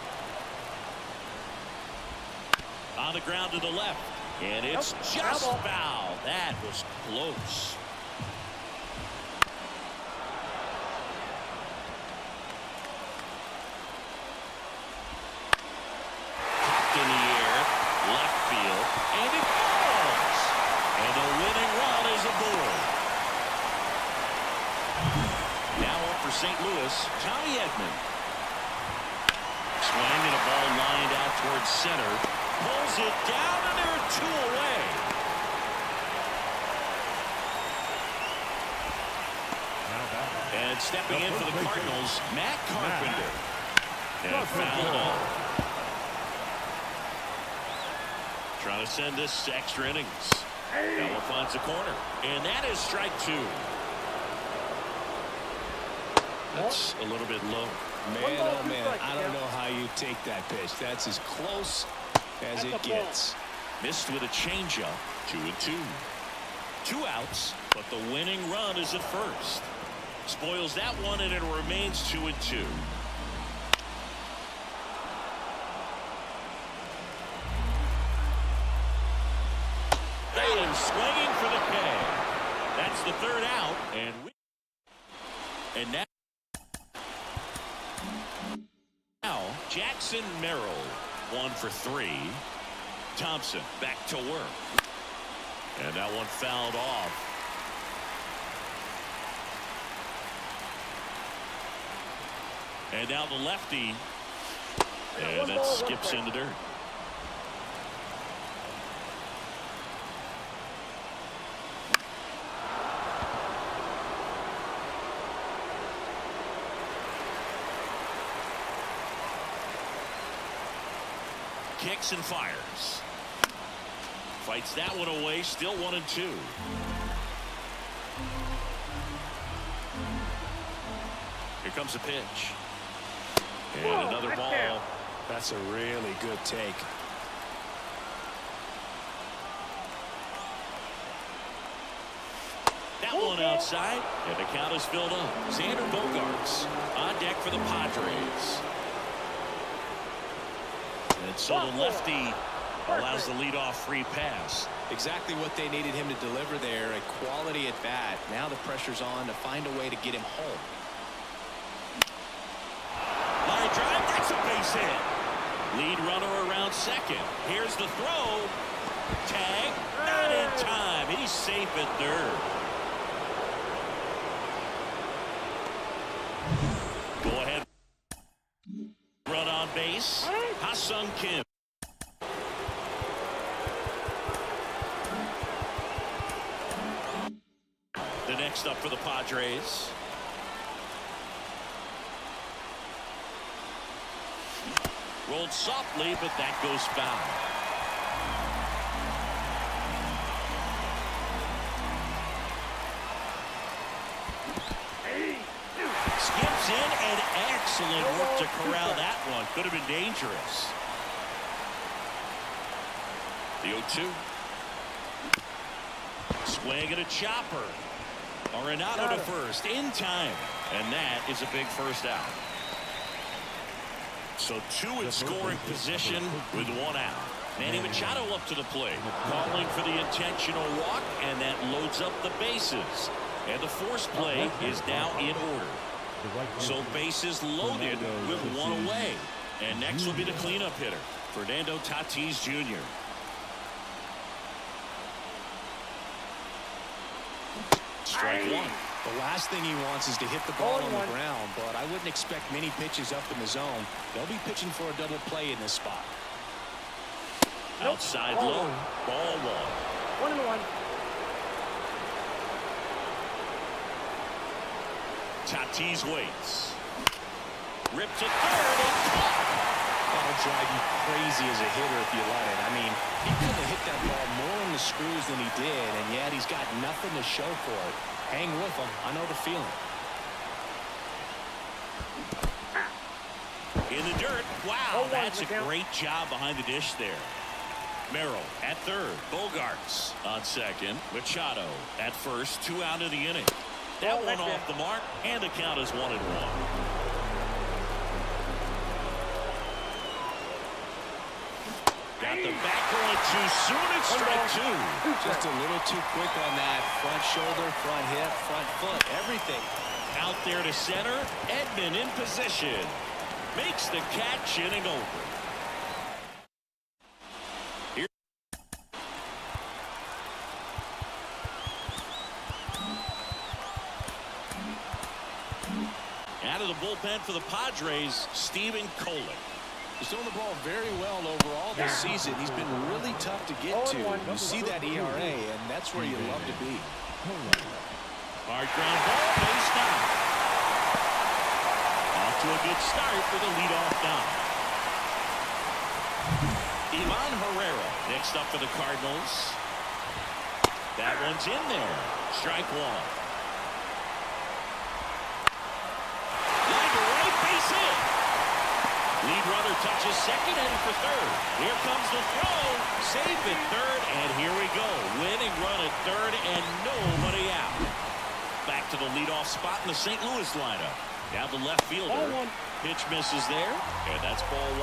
On the ground to the left. And it's just foul. That was close. Popped in the air, left field, and it falls. And the winning run is aboard. Now up for St. Louis, Tommy Edman. Swing and a ball lined out towards center. Pulls it down, and there are 2 away. And stepping in for the Cardinals, Matt Carpenter. And fouled off. Trying to send this to extra innings. Now finds the corner. And that is strike 2. That's a little bit low. Man, oh man, I don't know how you take that pitch. That's as close as it gets. Missed with a changeup. 2-2. 2 outs, but the winning run is at first. Spoils that one, and it remains 2-2. And swinging for the K. That's the 3rd out, and now Jackson Merrill 1 for 3. Thompson back to work, and that one fouled off. And now the lefty, and it skips in the dirt. Kicks and fires. Fights that one away, still 1-2. Here comes a pitch. And another ball. That's a really good take. That one outside, and the count is filled up. Xander Bogarts on deck for the Padres. And so the lefty allows the leadoff free pass. Exactly what they needed him to deliver there. A quality at bat. Now the pressure's on to find a way to get him home. Line drive, that's a base hit. Lead runner around second. Here's the throw. Tag, not in time. He's safe at 3rd. Go ahead. Run on base. Ha-Sung Kim. The next up for the Padres. Rolled softly, but that goes foul. Skips in, and excellent work to corral that one. Could have been dangerous. The 0-2. Swing and a chopper. Arenado to first in time, and that is a big first out. So 2 in scoring position with 1 out. Manny Machado up to the plate, calling for the intentional walk, and that loads up the bases. And the force play is now in order. So bases loaded with 1 away. And next will be the cleanup hitter, Fernando Tatis Jr. Strike 1. The last thing he wants is to hit the ball on the ground, but I wouldn't expect many pitches up in the zone. They'll be pitching for a double play in this spot. Outside low, ball 1. 1-1. Tatis waits. Ripped to 3rd and caught. That'll drive you crazy as a hitter if you let it. I mean, he couldn't have hit that ball more on the screws than he did, and yet he's got nothing to show for it. Hang with him. I know the feeling. in the dirt. Wow, that's a great job behind the dish there. Merrill at third. Bogarts on second. Machado at first. 2 out of the inning. That one off the mark, and the count is 1-1. Got the back going too soon. It's strike 2. Just a little too quick on that. Front shoulder, front hip, front foot, everything. Out there to center. Edman in position. Makes the catch, inning over. Out of the bullpen for the Padres, Steven Kohler. He's throwing the ball very well overall this season. He's been really tough to get to. You see that ERA, and that's where you love to be. Hard ground ball, base down. Off to a good start with a leadoff down. Ivan Herrera next up for the Cardinals. That one's in there. Strike 1. Lead runner touches second, heading for third. Here comes the throw. Safe at third, and here we go. Winning run at third, and nobody out. Back to the leadoff spot in the St. Louis lineup. Now the left fielder. Pitch misses there, and that's ball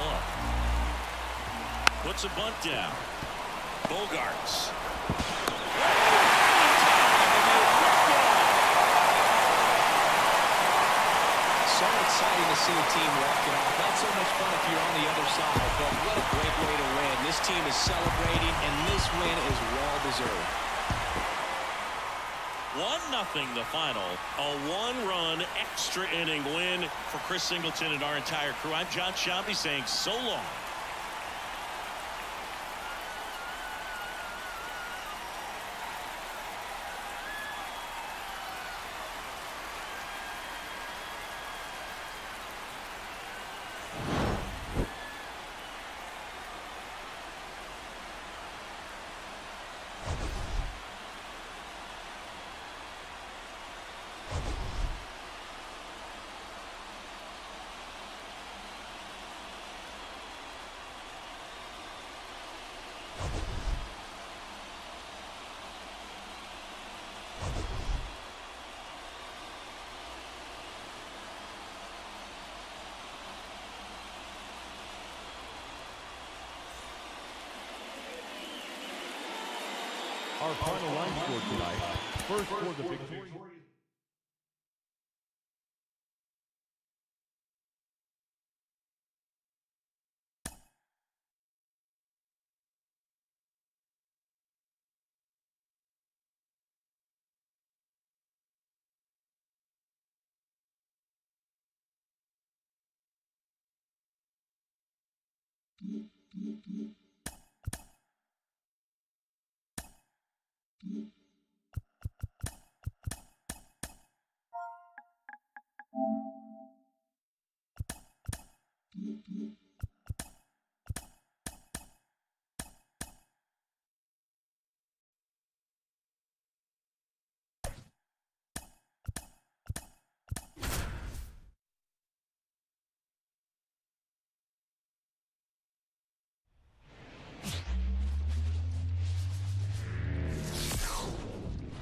1. Puts a bunt down. Bogarts. So exciting to see a team walking off. Not so much fun if you're on the other side, but what a great way to win. This team is celebrating, and this win is well-deserved. 1-0 the final. A 1-run extra inning win for Chris Singleton and our entire crew. I'm John Shambi saying so long. Our final line score tonight. First for the victory.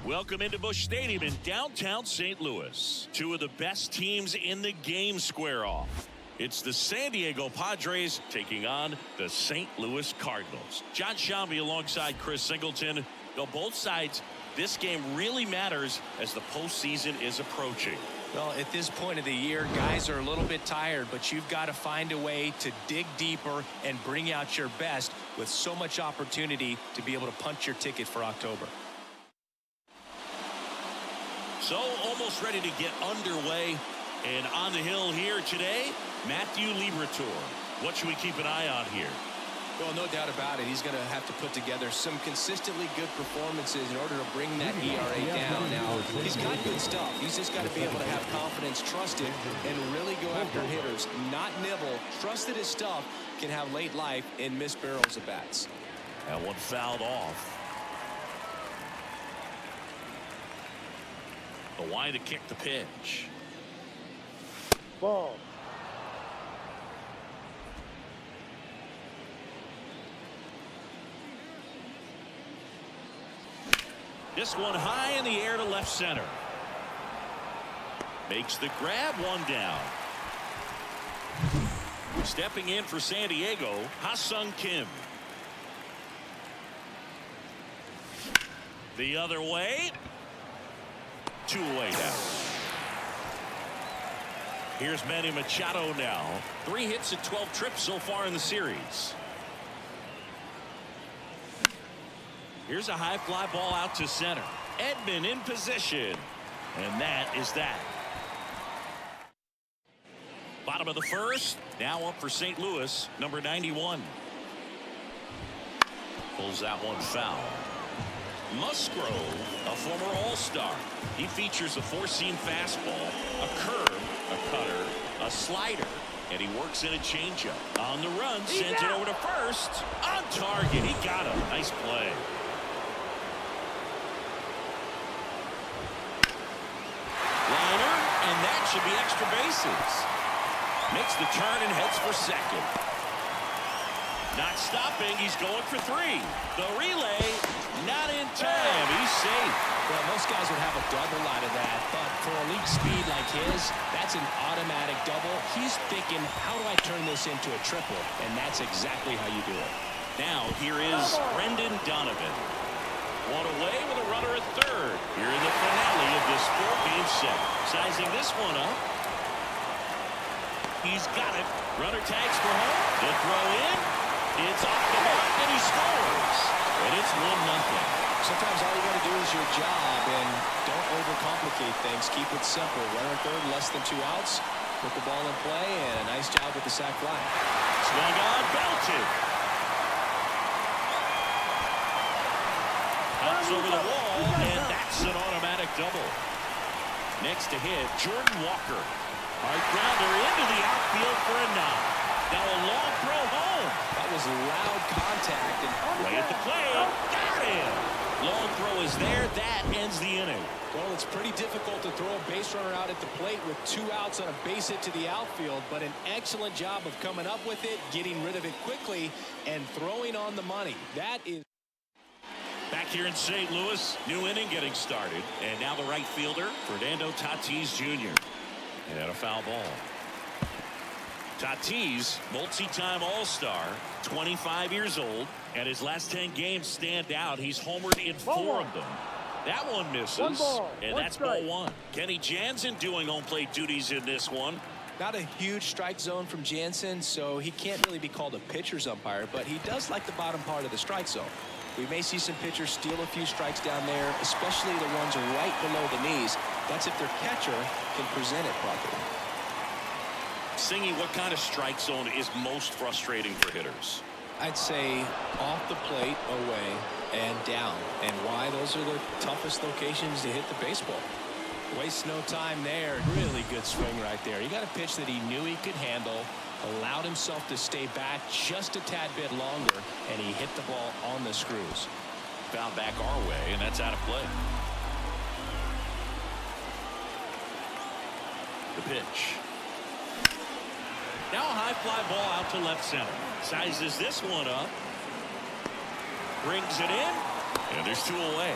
Welcome into Busch Stadium in downtown St. Louis. 2 of the best teams in the game square off. It's the San Diego Padres taking on the St. Louis Cardinals. John Shambi alongside Chris Singleton. Though both sides, this game really matters as the postseason is approaching. Well, at this point of the year, guys are a little bit tired, but you've got to find a way to dig deeper and bring out your best with so much opportunity to be able to punch your ticket for October. So almost ready to get underway, and on the hill here today, Matthew Liberatore. What should we keep an eye on here? Well, no doubt about it. He's going to have to put together some consistently good performances in order to bring that ERA down. Now, he's got good stuff. He's just got to be able to have confidence, trust it, and really go after hitters, not nibble. Trust that his stuff can have late life and miss barrels of bats. That one fouled off. The line to kick the pitch. Ball. this one high in the air to left center. Makes the grab, one down. Stepping in for San Diego, Ha-Sung Kim. The other way. 2 away now. Here's Manny Machado now. 3 hits and 12 trips so far in the series. Here's a high fly ball out to center. Edman in position. And that is that. Bottom of the first. Now up for St. Louis, number 91. Pulls that one foul. Musgrove, a former All-Star. He features a 4-seam fastball, a curve, a cutter, a slider, and he works in a changeup. On the run, sends it over to first. On target, he got him. Nice play. Liner, and that should be extra bases. Makes the turn and heads for second. Not stopping, he's going for 3. The relay, not in time. He's safe. Well, most guys would have a double out of that, but for elite speed like his, that's an automatic double. He's thinking, how do I turn this into a triple? And that's exactly how you do it. Now, here is Brendan Donovan. One away with a runner at third. Here in the finale of this 4-game set. Sizing this one up. He's got it. Runner tags for home. The throw in. It's off the mark, and he scores. And it's 1-0. Sometimes all you got to do is your job, and don't overcomplicate things. Keep it simple. Runner at third, less than 2 outs. Put the ball in play, and a nice job with the sac fly. Swung on, belted. Hops over the wall, and that's an automatic double. Next to hit, Jordan Walker. Hard grounder into the outfield for a knock. Now a long throw home. That was loud contact. And way at the plate. Got him. Long throw is there. That ends the inning. Well, it's pretty difficult to throw a base runner out at the plate with 2 outs on a base hit to the outfield, but an excellent job of coming up with it, getting rid of it quickly, and throwing on the money. That is... Back here in St. Louis, new inning getting started. And now the right fielder, Fernando Tatis Jr. And a foul ball. Tatis, multi-time All-Star, 25 years old, and his last 10 games stand out. He's homered in 4 of them. That one misses, and that's ball 1. Kenny Jansen doing home plate duties in this one. Not a huge strike zone from Jansen, so he can't really be called a pitcher's umpire, but he does like the bottom part of the strike zone. We may see some pitchers steal a few strikes down there, especially the ones right below the knees. That's if their catcher can present it properly. Singy, what kind of strike zone is most frustrating for hitters? I'd say off the plate, away, and down. And why? Those are the toughest locations to hit the baseball. Waste no time there. Really good swing right there. He got a pitch that he knew he could handle, allowed himself to stay back just a tad bit longer, and he hit the ball on the screws. Foul back our way, and that's out of play. The pitch. Now a high fly ball out to left center. Sizes this one up. Brings it in, and there's 2 away.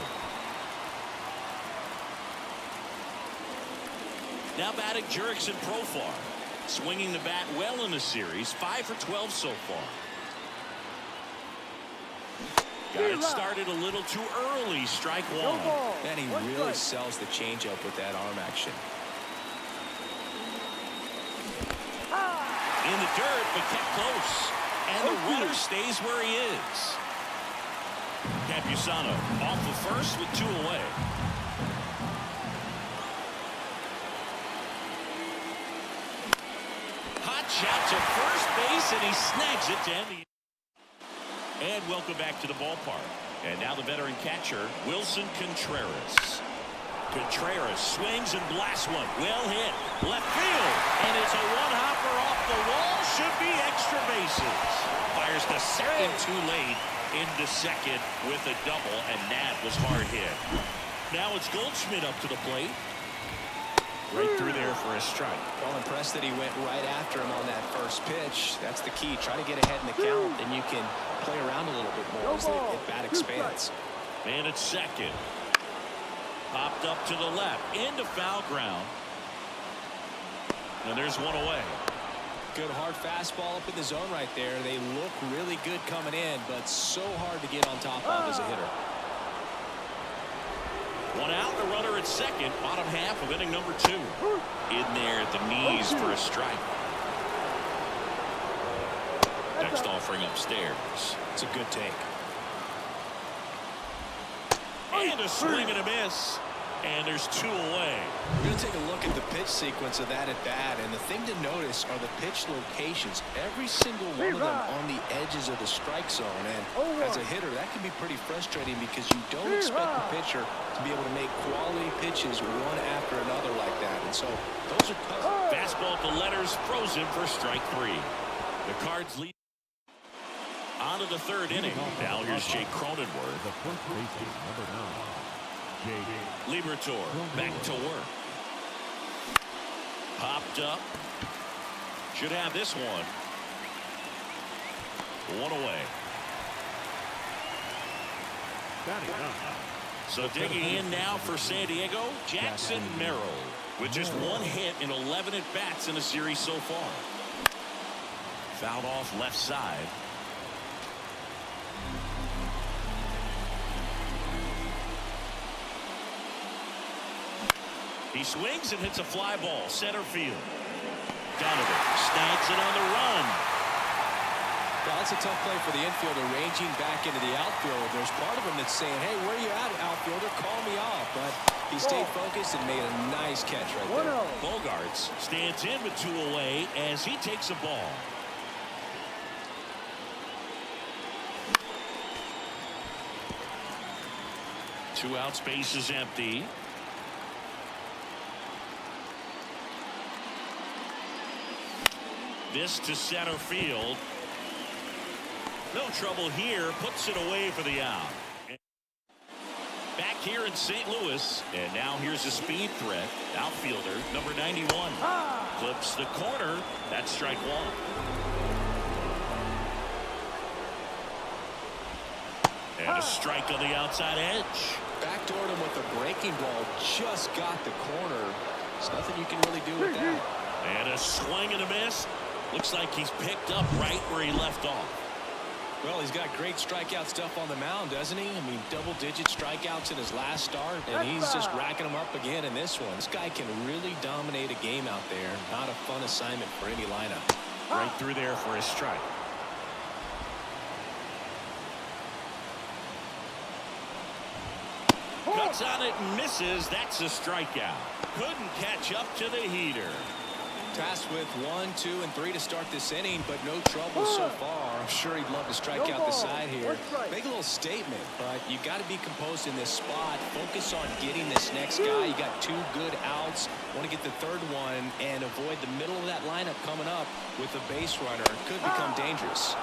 Now batting Jurickson Profar. Swinging the bat well in the series. 5 for 12 so far. Got it started a little too early. Strike 1. And he really sells the changeup with that arm action. In the dirt, but kept close. And the runner stays where he is. Campusano off the first with 2 away. Hot shot to first base, and he snags it to end the. And welcome back to the ballpark. And now the veteran catcher, Wilson Contreras. Contreras swings and blasts one. Well hit. Left field. And it's a one-hopper off the wall. Should be extra bases. Fires to second too late. Into second with a double. And that was hard hit. Now it's Goldschmidt up to the plate. Right through there for a strike. Well, impressed that he went right after him on that first pitch. That's the key. Try to get ahead in the count, and you can play around a little bit more as the at-bat expands. Man at second. Popped up to the left into foul ground. And there's one away. Good hard fastball up in the zone right there. They look really good coming in, but so hard to get on top of as a hitter. One out, the runner at second, bottom half of inning number 2. In there at the knees for a strike. Next offering upstairs. It's a good take. And a swing and a miss. And there's 2 away. We're going to take a look at the pitch sequence of that at bat, and the thing to notice are the pitch locations. Every single one of them on the edges of the strike zone, and as a hitter, that can be pretty frustrating because you don't expect the pitcher to be able to make quality pitches one after another like that, and so those are tough. Fastball at the letters, frozen for strike 3. The Cards lead on to the 3rd inning. Now here's Jake Cronenworth. The first baseman, number 9. Liberatore back to work. Popped up. Should have this one. One away. So digging in now for San Diego, Jackson Merrill with just 1 hit in 11 at-bats in the series so far. Fouled off left side. He swings and hits a fly ball center field. Donovan snags it on the run. Well, that's a tough play for the infielder, ranging back into the outfield. There's part of him that's saying, hey, where you at, outfielder? Call me off. But he stayed focused and made a nice catch right there. Bogarts stands in with 2 away as he takes a ball. Two out, space is empty. This to center field. No trouble here. Puts it away for the out. Back here in St. Louis. And now here's a speed threat. Outfielder, number 91. Clips the corner. That's strike 1. And a strike on the outside edge. Backdoored him with the breaking ball. Just got the corner. There's nothing you can really do with that. And a swing and a miss. Looks like he's picked up right where he left off. Well, he's got great strikeout stuff on the mound, doesn't he? I mean, double-digit strikeouts in his last start, and he's just racking them up again in this one. This guy can really dominate a game out there. Not a fun assignment for any lineup. Right through there for his strike. Cuts on it and misses. That's a strikeout. Couldn't catch up to the heater. Tasked with 1, 2, and 3 to start this inning, but no trouble so far. I'm sure he'd love to strike out the side here. Make a little statement, but you got to be composed in this spot. Focus on getting this next guy. You got 2 good outs. Want to get the 3rd one and avoid the middle of that lineup coming up with a base runner. Could become dangerous.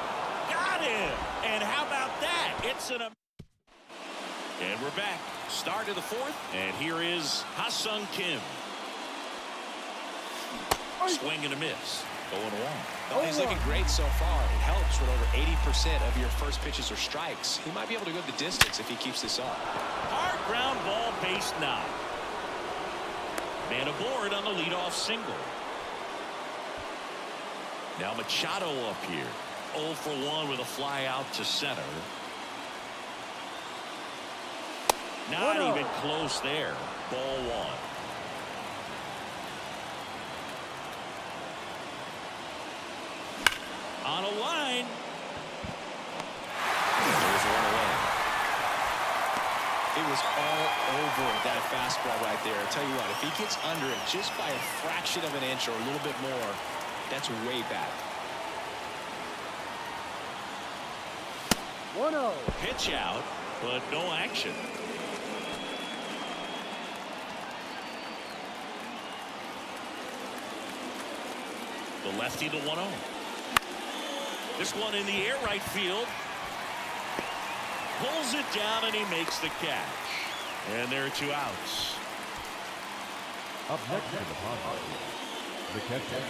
Got him! And how about that? It's an... And we're back. Start of the 4th, and here is Ha-Sung Kim. Swing and a miss. 0-1. Well, he's looking great so far. It helps when over 80% of your first pitches are strikes. He might be able to go the distance if he keeps this up. Hard ground ball, base knock. Man aboard on the leadoff single. Now Machado up here. 0 for 1 with a fly out to center. Not even close there. Ball 1. On a line. There's 1 away. It was all over that fastball right there. I'll tell you what, if he gets under it just by a fraction of an inch or a little bit more, that's way back. 1-0. Pitch out, but no action. The lefty to 1-0. This one in the air right field. Pulls it down and he makes the catch. And there are 2 outs. Up next to the Padres, the catcher,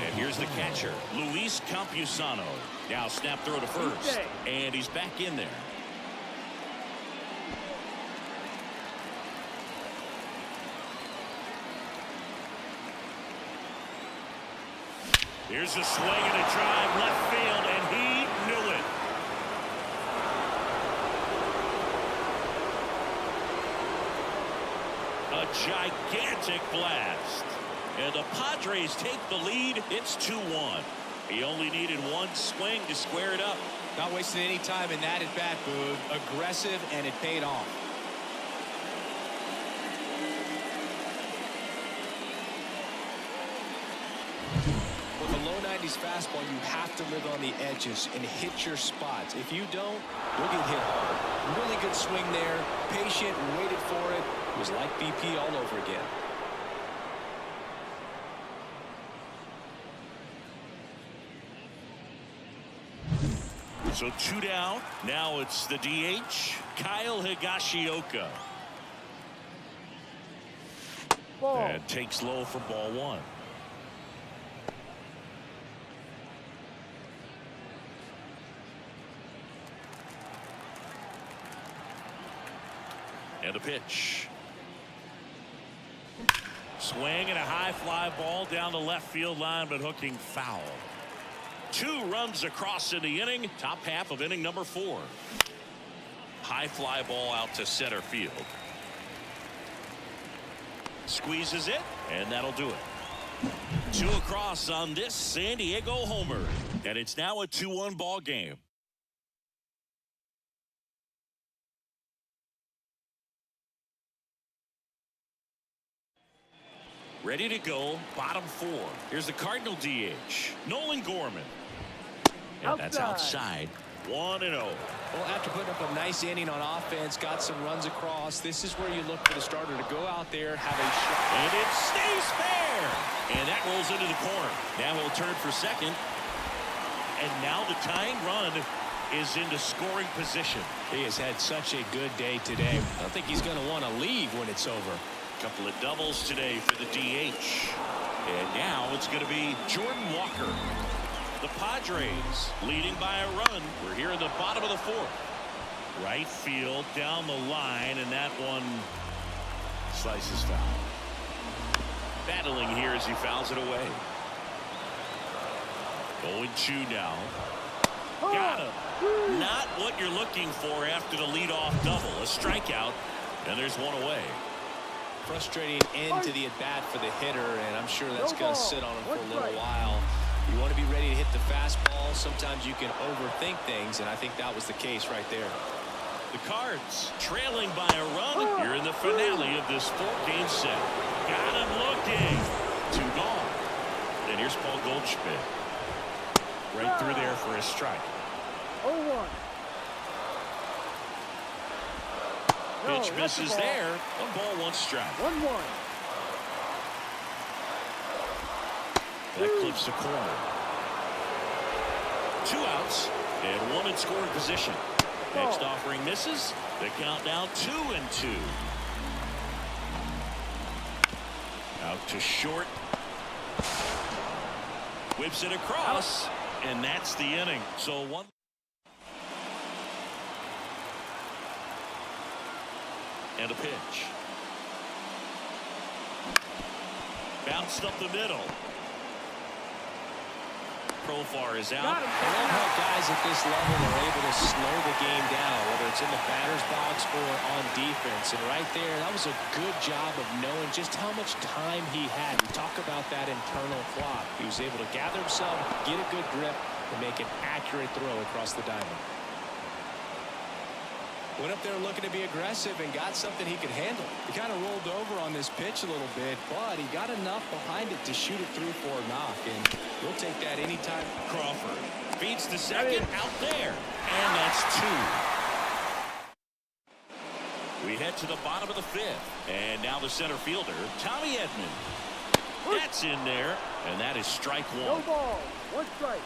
And here's the catcher, Luis Campusano. Now snap throw to first. And he's back in there. Here's a swing and a drive left field, and he knew it. A gigantic blast. And the Padres take the lead. It's 2-1. He only needed one swing to square it up. Not wasting any time in that at-bat, Boog. Aggressive, and it paid off. With a low 90s fastball, you have to live on the edges and hit your spots. If you don't, you'll get hit hard. Really good swing there. Patient, waited for it. It was like BP all over again. So 2 down. Now it's the DH, Kyle Higashioka. Ball. And takes low for ball 1. And a pitch. Swing and a high fly ball down the left field line, but hooking foul. 2 runs across in the inning. Top half of inning number 4. High fly ball out to center field. Squeezes it, and that'll do it. 2 across on this San Diego homer. And it's now a 2-1 ball game. Ready to go, bottom 4. Here's the Cardinal DH, Nolan Gorman. And that's outside. 1-0. Well, after putting up a nice inning on offense, got some runs across, this is where you look for the starter to go out there, have a shot. And it stays fair. And that rolls into the corner. Now he'll turn for second. And now the tying run is into scoring position. He has had such a good day today. I don't think he's going to want to leave when it's over. Couple of doubles today for the DH. And now it's going to be Jordan Walker. The Padres leading by a run. We're here in the bottom of the 4th. Right field down the line, and that one slices foul. Battling here as he fouls it away. 0-2 now. Got him. Not what you're looking for after the leadoff double. A strikeout, and there's one away. Frustrating end to the at-bat for the hitter, and I'm sure that's going to sit on him for a little while. You want to be ready to hit the fastball. Sometimes you can overthink things, and I think that was the case right there. The Cards trailing by a run. You're in the finale of this 4-game set. Got him looking. 2 gone. And here's Paul Goldschmidt. Right through there for a strike. 0-1. Pitch misses there. 1 ball, 1 strike. 1-1. That clips the corner. 2 outs and 1 in scoring position. Next offering misses. The count now 2-2. Out to short. Whips it across, and that's the inning. So 1. And a pitch. Bounced up the middle. Profar is out. I love how guys at this level are able to slow the game down, whether it's in the batter's box or on defense. And right there, that was a good job of knowing just how much time he had. We talk about that internal clock. He was able to gather himself, get a good grip, and make an accurate throw across the diamond. Went up there looking to be aggressive and got something he could handle. He kind of rolled over on this pitch a little bit, but he got enough behind it to shoot it through for a knock, and we'll take that anytime. Crawford feeds the second out there, and that's 2. We head to the bottom of the 5th, and now the center fielder, Tommy Edman. That's in there, and that is strike 1. No ball. 1 strike.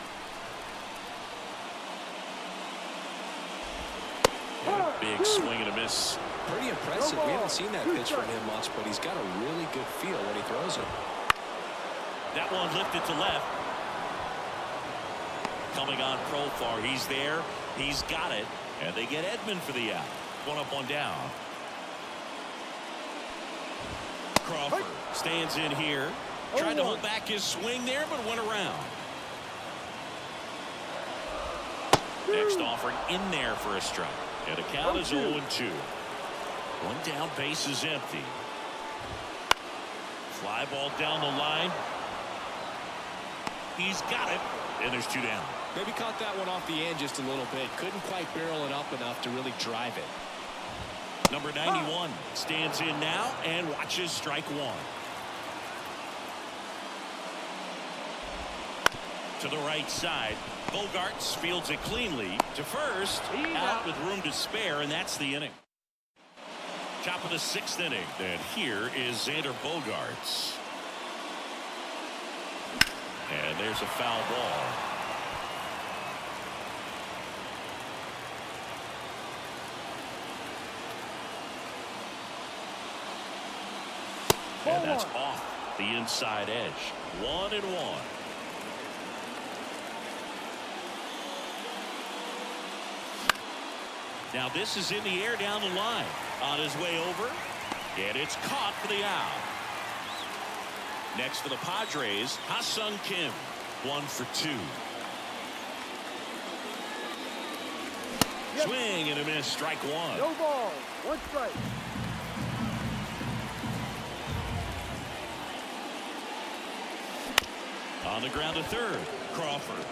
And a big swing and a miss. Pretty impressive. We haven't seen that pitch from him much, but he's got a really good feel when he throws it. That one lifted to left. Coming on Profar. He's there. He's got it. And they get Edman for the out. 1 up, 1 down. Crawford stands in here. Tried to hold back his swing there, but went around. Next offering in there for a strike. And the count is 0-2. One down, base is empty. Fly ball down the line. He's got it. And there's 2 down. Maybe caught that one off the end just a little bit. Couldn't quite barrel it up enough to really drive it. Number 91 stands in now and watches strike 1. To the right side. Bogarts fields it cleanly to first. Out with room to spare, and that's the inning. Top of the 6th inning. And here is Xander Bogarts. And there's a foul ball. And that's off the inside edge. 1-1. Now this is in the air down the line. On his way over. And it's caught for the out. Next for the Padres, Ha-Sung Kim. 1 for 2. Yep. Swing and a miss. Strike 1. No ball. 1 strike. On the ground to third. Crawford.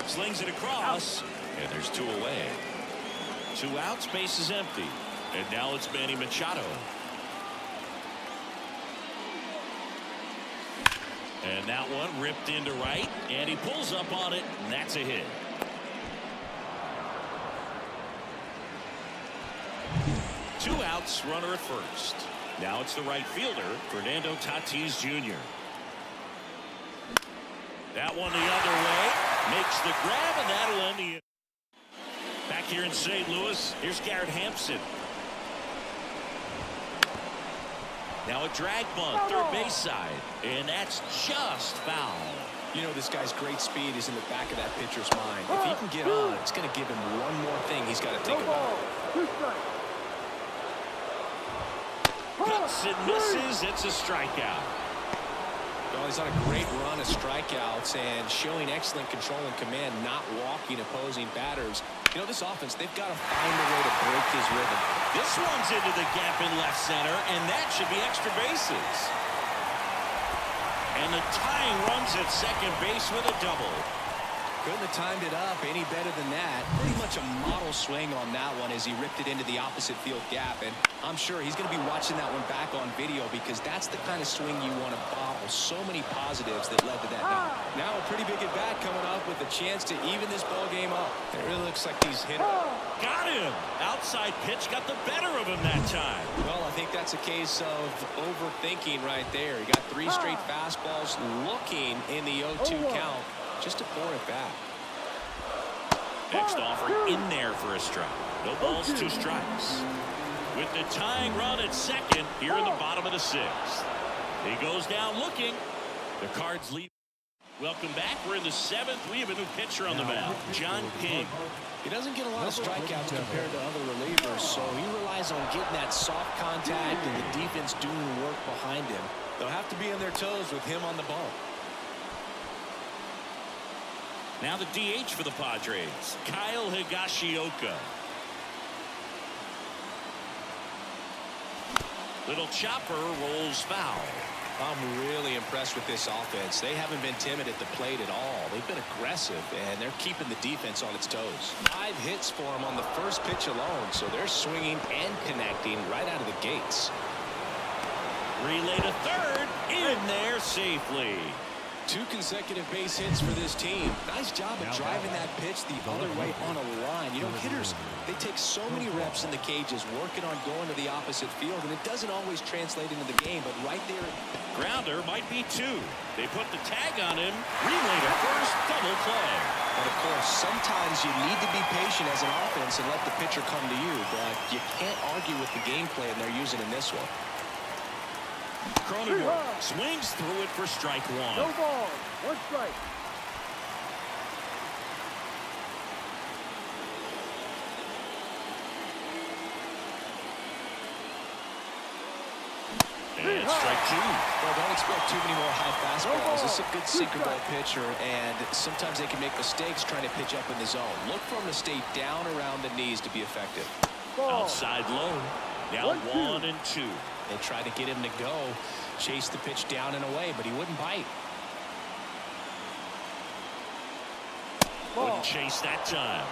Slings it across. And there's 2 away. 2 outs. Base is empty. And now it's Manny Machado. And that one ripped into right. And he pulls up on it. And that's a hit. Two outs. Runner at first. Now it's the right fielder, Fernando Tatis Jr. That one the other way. Makes the grab, and that'll end the inning. Back here in St. Louis, here's Garrett Hampson. Now a drag bunt, third base side, and that's just foul. You know, this guy's great speed is in the back of that pitcher's mind. If he can get on, it's going to give him one more thing he's got to think about. 2 strikes. Hits and misses. It's a strikeout. Well, he's on a great run of strikeouts and showing excellent control and command, not walking opposing batters. You know, this offense, they've got to find a way to break his rhythm. This one's into the gap in left center, and that should be extra bases. And the tying runs at second base with a double. Couldn't have timed it up any better than that. Pretty much a model swing on that one as he ripped it into the opposite field gap. And I'm sure he's going to be watching that one back on video because that's the kind of swing you want to bobble. So many positives that led to that. Now a pretty big at bat coming up with a chance to even this ball game up. It really looks like he's hit. Got him. Outside pitch got the better of him that time. Well, I think that's a case of overthinking right there. He got 3 straight fastballs looking in the 0-2 count. Just a poor at bat. Next offering in there for a strike. No balls, 2 strikes. With the tying run at second here in the bottom of the 6th. He goes down looking. The Cards lead. Welcome back. We're in the 7th. We have a new pitcher on the mound, John King. He doesn't get a lot of strikeouts compared to other relievers, so he relies on getting that soft contact and the defense doing the work behind him. They'll have to be on their toes with him on the ball. Now the DH for the Padres, Kyle Higashioka. Little chopper rolls foul. I'm really impressed with this offense. They haven't been timid at the plate at all. They've been aggressive, and they're keeping the defense on its toes. 5 hits for them on the first pitch alone, so they're swinging and connecting right out of the gates. Relay to third, in there safely. 2 consecutive base hits for this team. Nice job of driving that pitch the other way on a line. You know, hitters, they take so many reps in the cages working on going to the opposite field, and it doesn't always translate into the game, but right there. Grounder might be 2. They put the tag on him. Relay to first, double play. And of course, sometimes you need to be patient as an offense and let the pitcher come to you, but you can't argue with the game plan they're using in this one. Cronenworth swings through it for strike 1. No ball. 1 strike. And strike two. Well, don't expect too many more high fastballs. This is a good sinker ball pitcher, and sometimes they can make mistakes trying to pitch up in the zone. Look for him to stay down around the knees to be effective. Outside low. Now 1-2. They tried to get him to go, chase the pitch down and away, but he wouldn't bite. Wouldn't chase that time.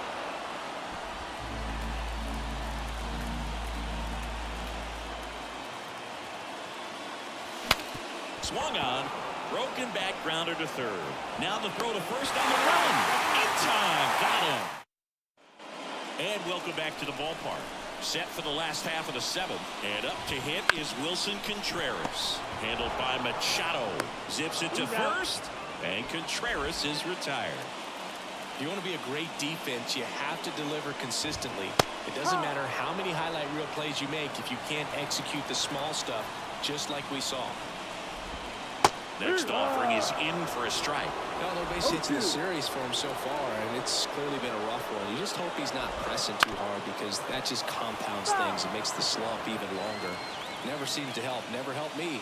Swung on. Broken back grounder to third. Now the throw to first on the run. In time. Got him. And welcome back to the ballpark. Set for the last half of the seventh. And up to hit is Wilson Contreras. Handled by Machado. Zips it to first. And Contreras is retired. If you want to be a great defense, you have to deliver consistently. It doesn't matter how many highlight reel plays you make if you can't execute the small stuff, just like we saw. Next offering is in for a strike. No base hits in the series for him so far, and it's clearly been a rough one. You just hope he's not pressing too hard, because that just compounds things and makes the slump even longer. Never seemed to help. Never helped me.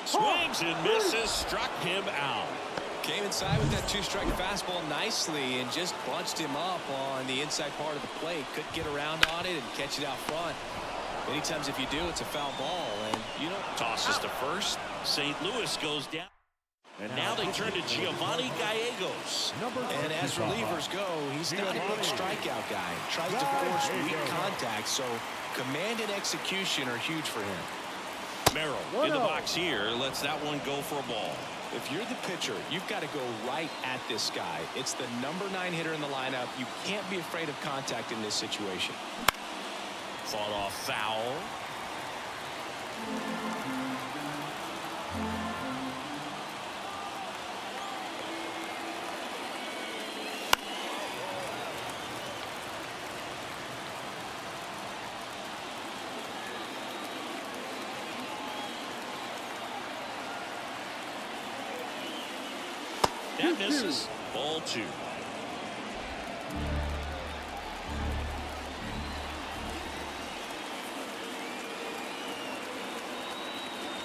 Swings and misses. Struck him out. Came inside with that two-strike fastball nicely and just bunched him up on the inside part of the plate. Couldn't get around on it and catch it out front. Many times if you do, it's a foul ball, and you don't. Tosses to first. St. Louis goes down. And now they turn to Giovanni Gallegos. And as relievers go, he's not a big strikeout guy. Tries to force weak contact, so command and execution are huge for him. Merrill in the box here. Lets that one go for a ball. If you're the pitcher, you've got to go right at this guy. It's the number 9 hitter in the lineup. You can't be afraid of contact in this situation. Fought off foul. That misses. Ball 2.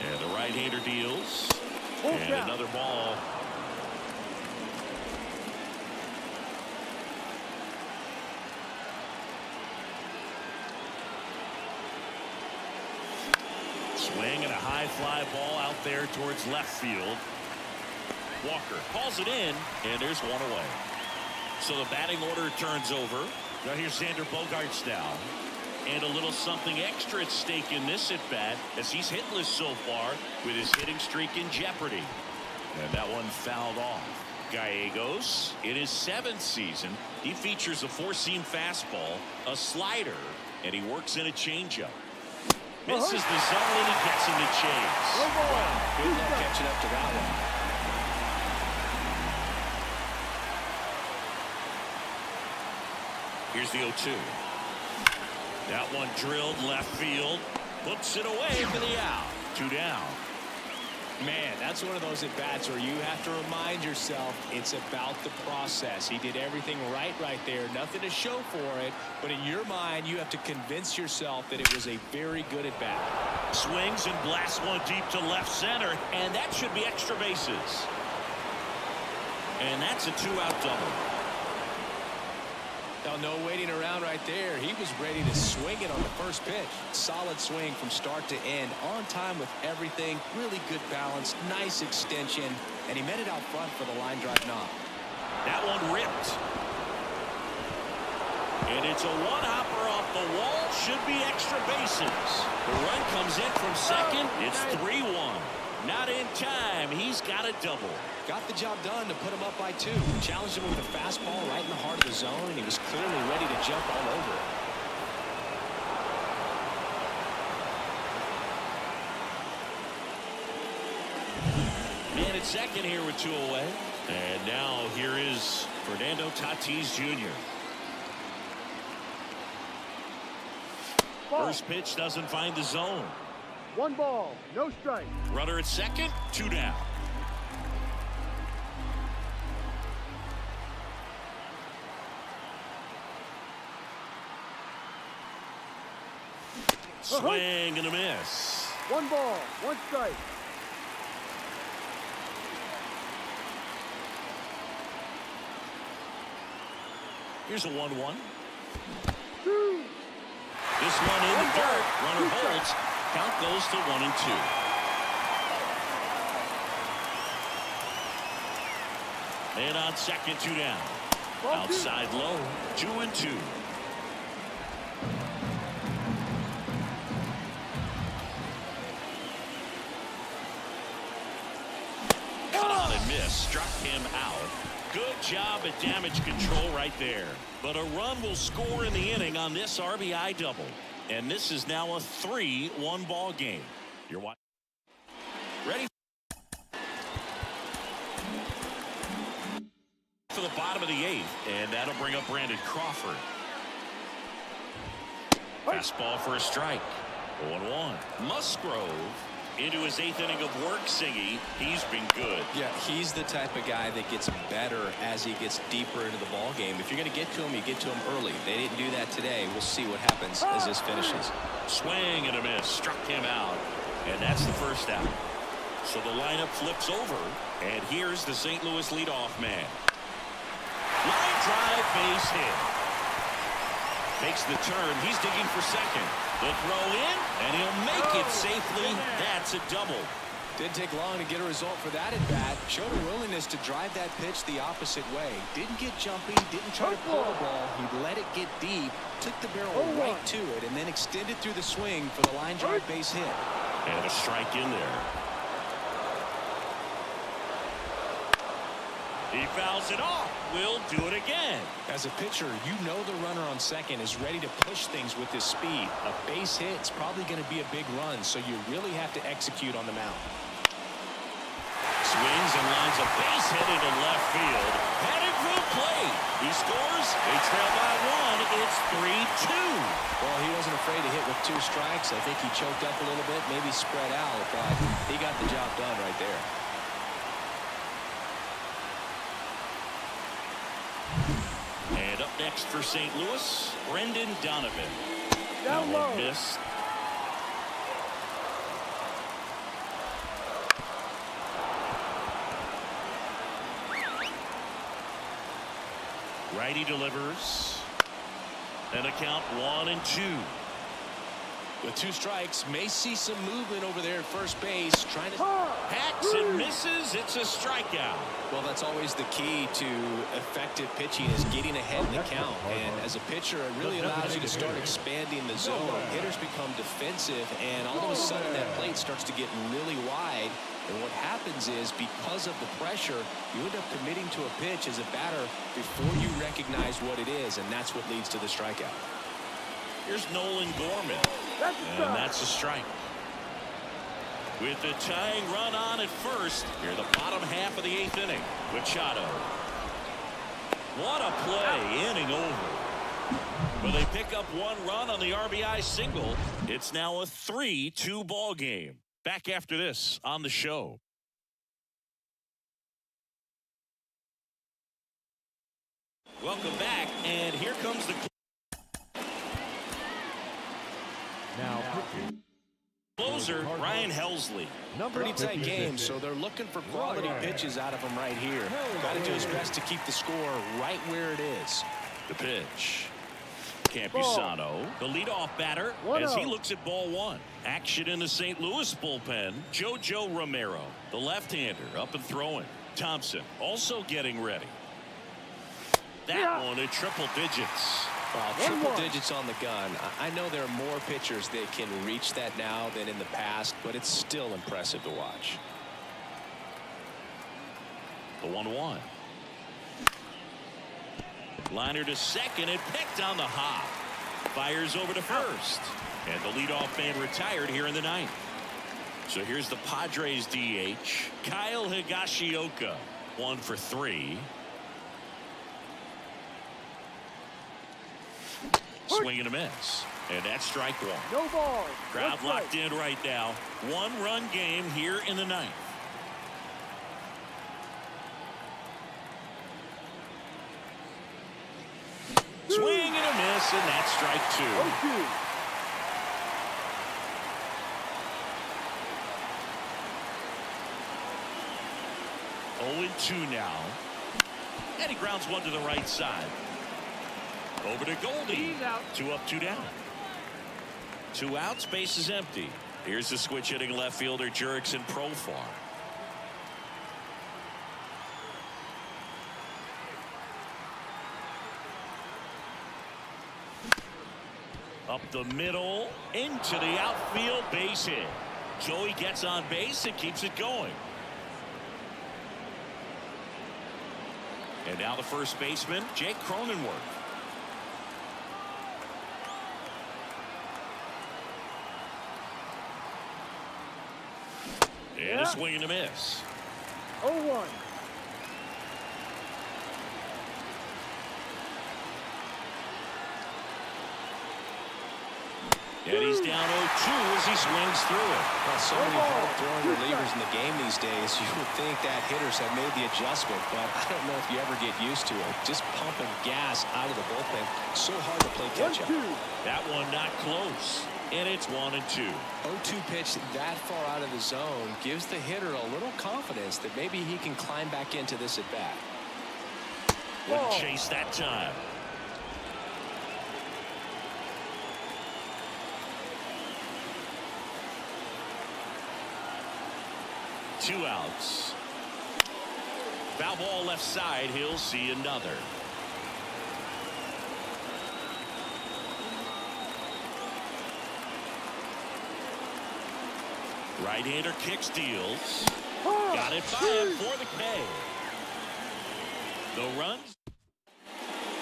And the right-hander deals. And another ball. Swing and a high fly ball out there towards left field. Walker calls it in, and there's one away. So the batting order turns over. Now here's Xander Bogaerts now. And a little something extra at stake in this at-bat, as he's hitless so far with his hitting streak in jeopardy. And that one fouled off. Gallegos, in his 7th season, he features a 4-seam fastball, a slider, and he works in a changeup. Misses the zone, and he gets in the chase. Wow, good luck catching up to that one. Here's the 0-2. That one drilled left field. Puts it away for the out. 2 down. Man, that's one of those at-bats where you have to remind yourself it's about the process. He did everything right there. Nothing to show for it. But in your mind, you have to convince yourself that it was a very good at-bat. Swings and blasts one deep to left center. And that should be extra bases. And that's a 2-out double. No waiting around right there. He was ready to swing it on the first pitch. Solid swing from start to end. On time with everything. Really good balance. Nice extension. And he met it out front for the line drive knock. That one ripped. And it's a one-hopper off the wall. Should be extra bases. The run comes in from second. It's 3-1. Not in time. He's got a double. Got the job done to put him up by 2. Challenged him with a fastball right in the heart of the zone, and he was clearly ready to jump all over it. Man at second here with 2 away. And now here is Fernando Tatis Jr. First pitch doesn't find the zone. 1 ball, no strike. Runner at second, 2 down. Swing and a miss. 1 ball, 1 strike. Here's a 1-1. 2. This one in the dirt. Runner holds. Count goes to 1-2. And on second, 2 down. Outside low, 2-2. Cut on and miss. Struck him out. Good job at damage control right there. But a run will score in the inning on this RBI double. And this is now a 3-1 ball game. You're watching. Ready for the bottom of the 8th, and that'll bring up Brandon Crawford. Fastball for a strike. 0-1. Musgrove into his 8th inning of work, Singy. He's been good. Yeah, he's the type of guy that gets better as he gets deeper into the ball game. If you're going to get to him, you get to him early. They didn't do that today. We'll see what happens as this finishes. Swing and a miss. Struck him out. And that's the first out. So the lineup flips over. And here's the St. Louis leadoff man. Line drive, base hit. Makes the turn. He's digging for second. The throw in, and he'll make it safely. That's a double. Didn't take long to get a result for that at bat. Showed a willingness to drive that pitch the opposite way. Didn't get jumpy, didn't try to pull the ball. He let it get deep, took the barrel right to it, and then extended through the swing for the line drive base hit. And a strike in there. He fouls it off. Will do it again. As a pitcher, you know the runner on second is ready to push things with his speed. A base hit is probably going to be a big run, so you really have to execute on the mound. Swings and lines a base hit into left field. Headed for the plate. He scores. They trail by 1. It's 3-2. Well, he wasn't afraid to hit with 2 strikes. I think he choked up a little bit, maybe spread out, but he got the job done right there. And up next for St. Louis, Brendan Donovan. Down low. Missed. Righty delivers. And a count 1-2. With 2 strikes, may see some movement over there at first base. Trying to hacks and misses. It's a strikeout. Well, that's always the key to effective pitching, is getting ahead in the count. And as a pitcher, it really allows you to start expanding the zone. Hitters become defensive, and all of a sudden that plate starts to get really wide. And what happens is, because of the pressure, you end up committing to a pitch as a batter before you recognize what it is, and that's what leads to the strikeout. Here's Nolan Gorman. And that's a strike. With the tying run on at first, here the bottom half of the 8th inning. Machado. What a play, inning over. Well, they pick up 1 run on the RBI single. It's now a 3-2 ball game. Back after this on the show. Welcome back, and here comes the Now pitching. closer, Ryan Helsley. Pretty tight game, so they're looking for quality pitches out of him right here. Got to do his best to keep the score right where it is. The pitch. Campusano, the leadoff batter, as he looks at ball 1. Action in the St. Louis bullpen. JoJo Romero, the left-hander, up and throwing. Thompson also getting ready. That one at triple digits. Wow, triple digits on the gun. I know there are more pitchers that can reach that now than in the past, but it's still impressive to watch. The 1-1. Liner to second and picked on the hop. Fires over to first. And the leadoff man retired here in the 9th. So here's the Padres DH, Kyle Higashioka. 1 for 3. Swing and a miss. And that's strike 1. No ball. Crowd locked in right now. 1-run game here in the 9th. Swing and a miss, and that's strike 2. 0-2 now. And he grounds one to the right side. Over to Goldie. He's out. 2 up, 2 down. 2 outs, base is empty. Here's the switch hitting left fielder Jurickson Profar. Up the middle, into the outfield, base hit. Joey gets on base and keeps it going. And now the first baseman, Jake Cronenworth. And a swing and a miss. 0-1. And he's down 0-2 as he swings through it. Well, so many hard-throwing relievers in the game these days. You would think that hitters have made the adjustment, but I don't know if you ever get used to it. Just pumping gas out of the bullpen. So hard to play catch-up. 1-2. That one not close. And it's 1-2. 0-2 pitch that far out of the zone gives the hitter a little confidence that maybe he can climb back into this at-bat. Wouldn't chase that time. Two outs. Foul ball left side. He'll see another. Right-hander kicks, deals. Got it by him for the K. The runs.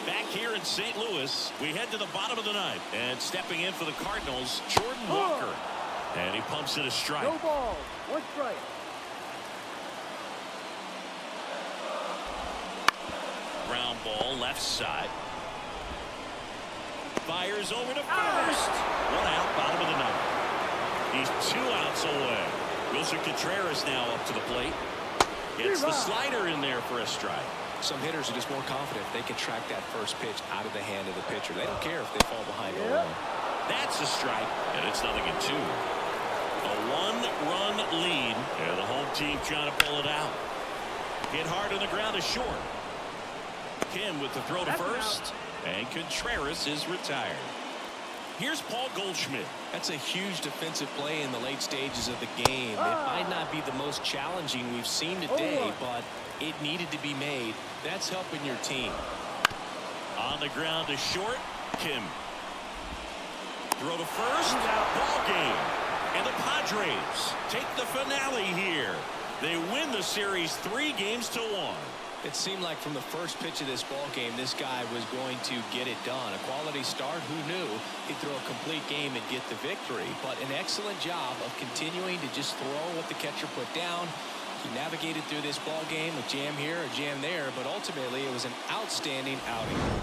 Back here in St. Louis, we head to the bottom of the ninth. And stepping in for the Cardinals, Jordan Walker. And he pumps it a strike. No ball. 1 strike. Ground ball left side. Fires over to first. 1 out, bottom of the ninth. He's 2 outs away. Wilson Contreras now up to the plate. Gets the slider in there for a strike. Some hitters are just more confident if they can track that first pitch out of the hand of the pitcher. They don't care if they fall behind 0-1. That's a strike, and it's 0-2. A 1-run lead, and the home team trying to pull it out. Hit hard on the ground is short. Kim with the throw to first, and Contreras is retired. Here's Paul Goldschmidt. That's a huge defensive play in the late stages of the game. It might not be the most challenging we've seen today, but it needed to be made. That's helping your team. On the ground is short. Kim. Throw to first. Ball game. And the Padres take the finale here. They win the series 3-1. It seemed like from the first pitch of this ball game, this guy was going to get it done. A quality start. Who knew he'd throw a complete game and get the victory? But an excellent job of continuing to just throw what the catcher put down. He navigated through this ball game, a jam here, a jam there, but ultimately it was an outstanding outing.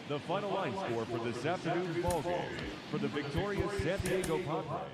The final line score for this afternoon's ball game for the victorious San Diego Padres.